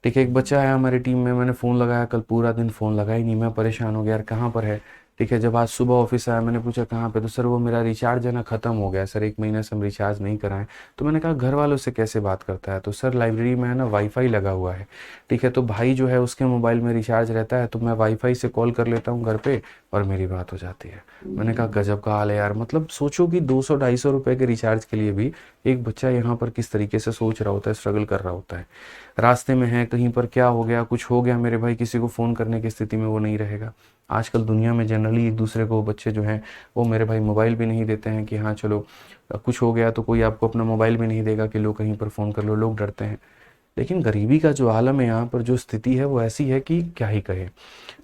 ठीक है। एक बच्चा है हमारी टीम में, मैंने फ़ोन लगाया कल, पूरा दिन फ़ोन लगा ही नहीं, मैं परेशान हो गया यार कहाँ पर है। ठीक है। जब आज सुबह ऑफिस आया, मैंने पूछा कहाँ पे, तो सर वो मेरा रिचार्ज है ना ख़त्म हो गया सर, 1 महीने से हम रिचार्ज नहीं कराएं। तो मैंने कहा घर वालों से कैसे बात करता है? तो सर लाइब्रेरी में है ना वाईफाई लगा हुआ है। ठीक है। तो भाई जो है उसके मोबाइल में रिचार्ज रहता है, तो मैं वाईफाई से कॉल कर लेता हूँ घर पे और मेरी बात हो जाती है। मैंने कहा गजब का हाल है यार। मतलब सोचो कि 200-250 रुपए के रिचार्ज के लिए भी एक बच्चा यहाँ पर किस तरीके से सोच रहा होता है, स्ट्रगल कर रहा होता है। रास्ते में है, कहीं पर क्या हो गया, कुछ हो गया मेरे भाई, किसी को फ़ोन करने की स्थिति में वो नहीं रहेगा। आजकल दुनिया में जनरली एक दूसरे को बच्चे जो हैं वो मेरे भाई मोबाइल भी नहीं देते हैं कि हाँ चलो कुछ हो गया तो कोई आपको अपना मोबाइल भी नहीं देगा कि लो कहीं पर फ़ोन कर लो, लोग डरते हैं। लेकिन गरीबी का जो आलम है यहाँ पर, जो स्थिति है वो ऐसी है कि क्या ही कहे।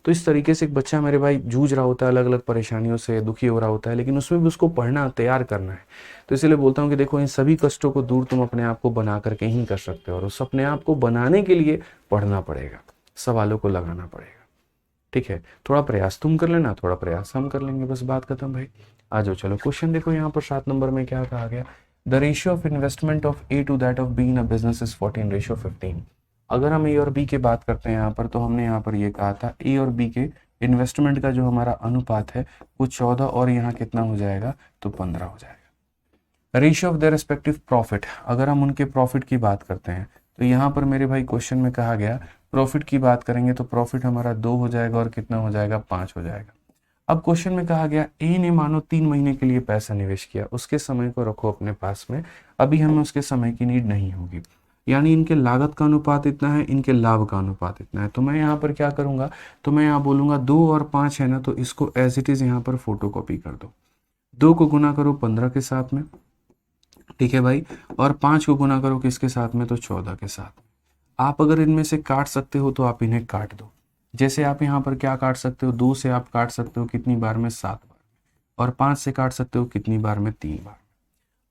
तो इस तरीके से एक बच्चा मेरे भाई जूझ रहा होता है, अलग अलग परेशानियों से दुखी हो रहा होता है, लेकिन उसमें भी उसको पढ़ना, तैयार करना है। तो इसलिए बोलता हूँ कि देखो इन सभी कष्टों को दूर तुम अपने आप को बना करके ही कर सकते हो, और उस अपने आप को बनाने के लिए पढ़ना पड़ेगा, सवालों को लगाना पड़ेगा। ठीक है। थोड़ा प्रयास तुम कर लेना, थोड़ा प्रयास हम कर लेंगे, बस बात खत्म भाई। आ जाओ चलो क्वेश्चन देखो यहाँ पर 7 नंबर में क्या कहा गया। The ratio of investment of A to that of B in a business is 14:15। अगर हम ए और बी की बात करते हैं यहाँ पर, तो हमने यहाँ पर ये कहा था ए और बी के इन्वेस्टमेंट का जो हमारा अनुपात है वो 14, और यहाँ कितना हो जाएगा, तो 15 हो जाएगा। Ratio of their respective profit, अगर हम उनके प्रॉफिट की बात करते हैं, तो यहाँ पर मेरे भाई क्वेश्चन में कहा गया प्रॉफिट की बात करेंगे तो प्रॉफिट हमारा 2 हो जाएगा, और कितना हो जाएगा, 5 हो जाएगा। अब क्वेश्चन में कहा गया ए ने मानो 3 महीने के लिए पैसा निवेश किया, उसके समय को रखो अपने पास में, अभी हमें उसके समय की नीड नहीं होगी। यानी इनके लागत का अनुपात इतना है, इनके लाभ का अनुपात इतना है। तो मैं यहाँ पर क्या करूँगा, तो मैं यहाँ बोलूँगा 2 और 5 है ना, तो इसको एज इट इज़ यहाँ पर फोटो कॉपी कर दो। 2 को गुना करो 15 के साथ में, ठीक है भाई, और 5 को गुना करो किसके साथ में, तो 14 के साथ। आप अगर इनमें से काट सकते हो तो आप इन्हें काट दो। जैसे आप यहाँ पर क्या काट सकते हो, 2 से आप काट सकते हो कितनी बार में, 7 बार, और 5 से काट सकते हो कितनी बार में, 3 बार।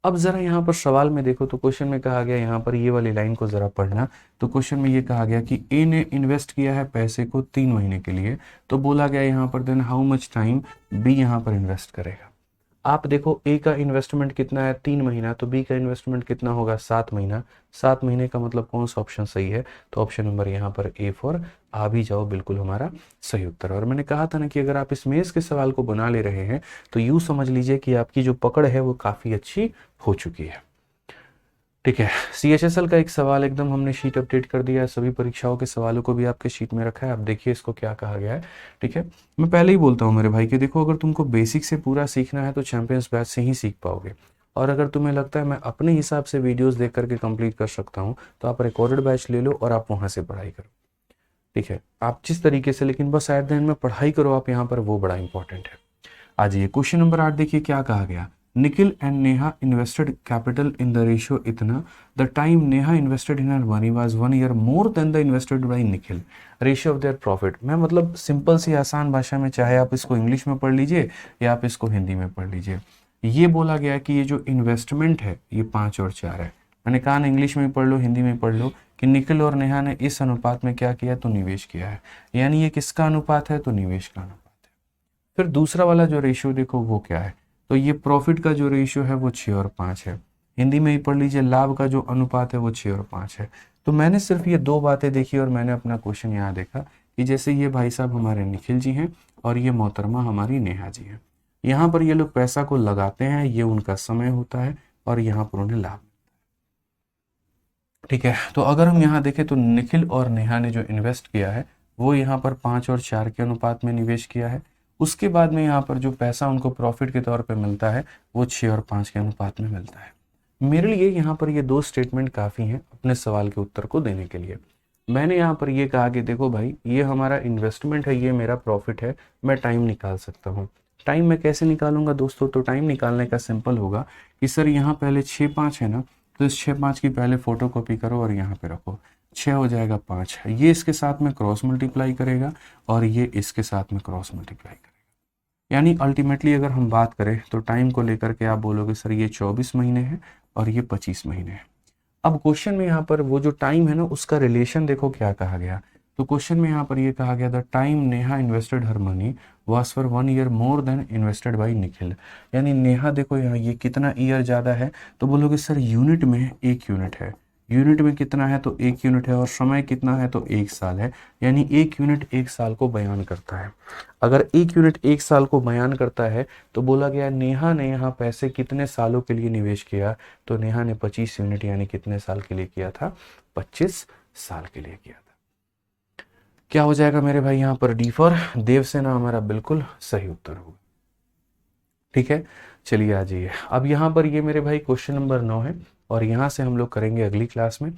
अब जरा यहाँ पर सवाल में देखो, तो क्वेश्चन में कहा गया, यहाँ पर ये वाली लाइन को जरा पढ़ना। तो क्वेश्चन में ये कहा गया कि ए ने इन्वेस्ट किया है पैसे को 3 महीने के लिए, तो बोला गया यहाँ पर then how much time B यहाँ पर इन्वेस्ट करेगा। आप देखो ए का इन्वेस्टमेंट कितना है 3 महीना, तो बी का इन्वेस्टमेंट कितना होगा 7 महीना। 7 महीने का मतलब कौन सा ऑप्शन सही है, तो ऑप्शन नंबर यहाँ पर ए फॉर आ भी जाओ बिल्कुल हमारा सही उत्तर है। और मैंने कहा था ना कि अगर आप इस मेंस के सवाल को बना ले रहे हैं तो यूँ समझ लीजिए कि आपकी जो पकड़ है वो काफ़ी अच्छी हो चुकी है। ठीक है, CHSL का एक सवाल एकदम हमने शीट अपडेट कर दिया है, सभी परीक्षाओं के सवालों को भी आपके शीट में रखा है। आप देखिए इसको क्या कहा गया है। ठीक है, मैं पहले ही बोलता हूँ मेरे भाई कि देखो अगर तुमको बेसिक से पूरा सीखना है तो चैंपियंस बैच से ही सीख पाओगे, और अगर तुम्हें लगता है मैं अपने हिसाब से वीडियोस देख करके कंप्लीट कर सकता हूँ तो आप रिकॉर्डेड बैच ले लो और आप वहाँ से पढ़ाई करो। ठीक है, आप जिस तरीके से, लेकिन बस एट द एंड में पढ़ाई करो आप यहाँ पर, वो बड़ा इंपॉर्टेंट है। आज ये क्वेश्चन नंबर 8 देखिए क्या कहा गया। Nikhil and Neha invested capital in the ratio इतना, the time Neha invested in her money was 1 year more than the invested by Nikhil, ratio of their profit. मैं मतलब सिंपल सी आसान भाषा में, चाहे आप इसको इंग्लिश में पढ़ लीजिए या आप इसको हिंदी में पढ़ लीजिए, ये बोला गया कि ये जो इन्वेस्टमेंट है ये 5 और 4 है। मैंने कहा ना इंग्लिश में पढ़ लो हिंदी में पढ़ लो कि निखिल और नेहा ने इस अनुपात में क्या किया, तो निवेश किया है। यानी ये किसका अनुपात है, तो निवेश का अनुपात। फिर दूसरा वाला जो रेशियो देखो वो क्या है, तो ये प्रॉफिट का जो रेशियो है वो 6 और 5 है। हिंदी में ही पढ़ लीजिए, लाभ का जो अनुपात है वो 6 और 5 है। तो मैंने सिर्फ ये दो बातें देखी और मैंने अपना क्वेश्चन यहाँ देखा कि जैसे ये भाई साहब हमारे निखिल जी हैं और ये मोहतरमा हमारी नेहा जी हैं, यहाँ पर ये लोग पैसा को लगाते हैं, ये उनका समय होता है और यहाँ पर उन्हें लाभ। ठीक है, तो अगर हम यहाँ देखें तो निखिल और नेहा ने जो इन्वेस्ट किया है वो यहाँ पर 5 और 4 के अनुपात में निवेश किया है। उसके बाद में यहाँ पर जो पैसा उनको प्रॉफिट के तौर पे मिलता है वो 6 और 5 के अनुपात में मिलता है। मेरे लिए यहाँ पर ये दो स्टेटमेंट काफ़ी हैं अपने सवाल के उत्तर को देने के लिए। मैंने यहाँ पर ये कहा कि देखो भाई ये हमारा इन्वेस्टमेंट है, ये मेरा प्रॉफिट है, मैं टाइम निकाल सकता हूँ। टाइम मैं कैसे निकालूंगा दोस्तों, तो टाइम निकालने का सिंपल होगा कि सर यहाँ पहले 6-5 है ना, तो इस 6-5 की पहले फोटो कॉपी करो और यहाँ पे रखो, 6 हो जाएगा 5, ये इसके साथ में क्रॉस मल्टीप्लाई करेगा और ये इसके साथ में क्रॉस मल्टीप्लाई करेगा। यानी अल्टीमेटली अगर हम बात करें तो टाइम को लेकर के आप बोलोगे सर ये 24 महीने हैं और ये 25 महीने हैं। अब क्वेश्चन में यहाँ पर वो जो टाइम है ना उसका रिलेशन देखो क्या कहा गया। तो क्वेश्चन में यहाँ पर ये कहा गया the time Neha invested her money was for 1 year more then invested by Nikhil. यानी नेहा देखो यहाँ ये कितना ईयर ज़्यादा है, तो बोलोगे सर यूनिट में 1 यूनिट है, यूनिट में कितना है तो 1 यूनिट है, और समय कितना है तो 1 साल है। यानी 1 यूनिट 1 साल को बयान करता है। अगर 1 यूनिट 1 साल को बयान करता है तो बोला गया नेहा ने यहाँ पैसे कितने सालों के लिए निवेश किया, तो नेहा ने 25 यूनिट यानी कितने साल के लिए किया था, 25 साल के लिए किया था। क्या हो जाएगा मेरे भाई यहाँ पर डी फॉर देवसेना हमारा बिल्कुल सही उत्तर होगा। ठीक है, चलिए आ जाइए। अब यहाँ पर ये मेरे भाई क्वेश्चन नंबर 9 है और यहाँ से हम लोग करेंगे अगली क्लास में।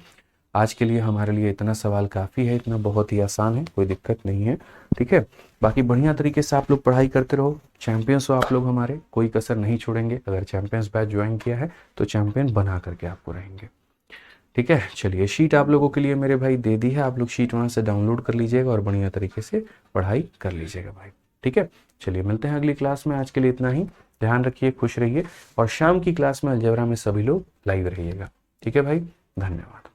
आज के लिए हमारे लिए इतना सवाल काफ़ी है, इतना बहुत ही आसान है, कोई दिक्कत नहीं है। ठीक है, बाकी बढ़िया तरीके से आप लोग पढ़ाई करते रहो, चैंपियंस हो आप लोग हमारे, कोई कसर नहीं छोड़ेंगे। अगर चैंपियंस बैच ज्वाइन किया है तो चैंपियन बना करके आपको रहेंगे। ठीक है, चलिए शीट आप लोगों के लिए मेरे भाई दे दी है, आप लोग शीट वहाँ से डाउनलोड कर लीजिएगा और बढ़िया तरीके से पढ़ाई कर लीजिएगा भाई। ठीक है, चलिए मिलते हैं अगली क्लास में। आज के लिए इतना ही, ध्यान रखिए, खुश रहिए, और शाम की क्लास में अलजेब्रा में सभी लोग लाइव रहिएगा। ठीक है भाई, धन्यवाद।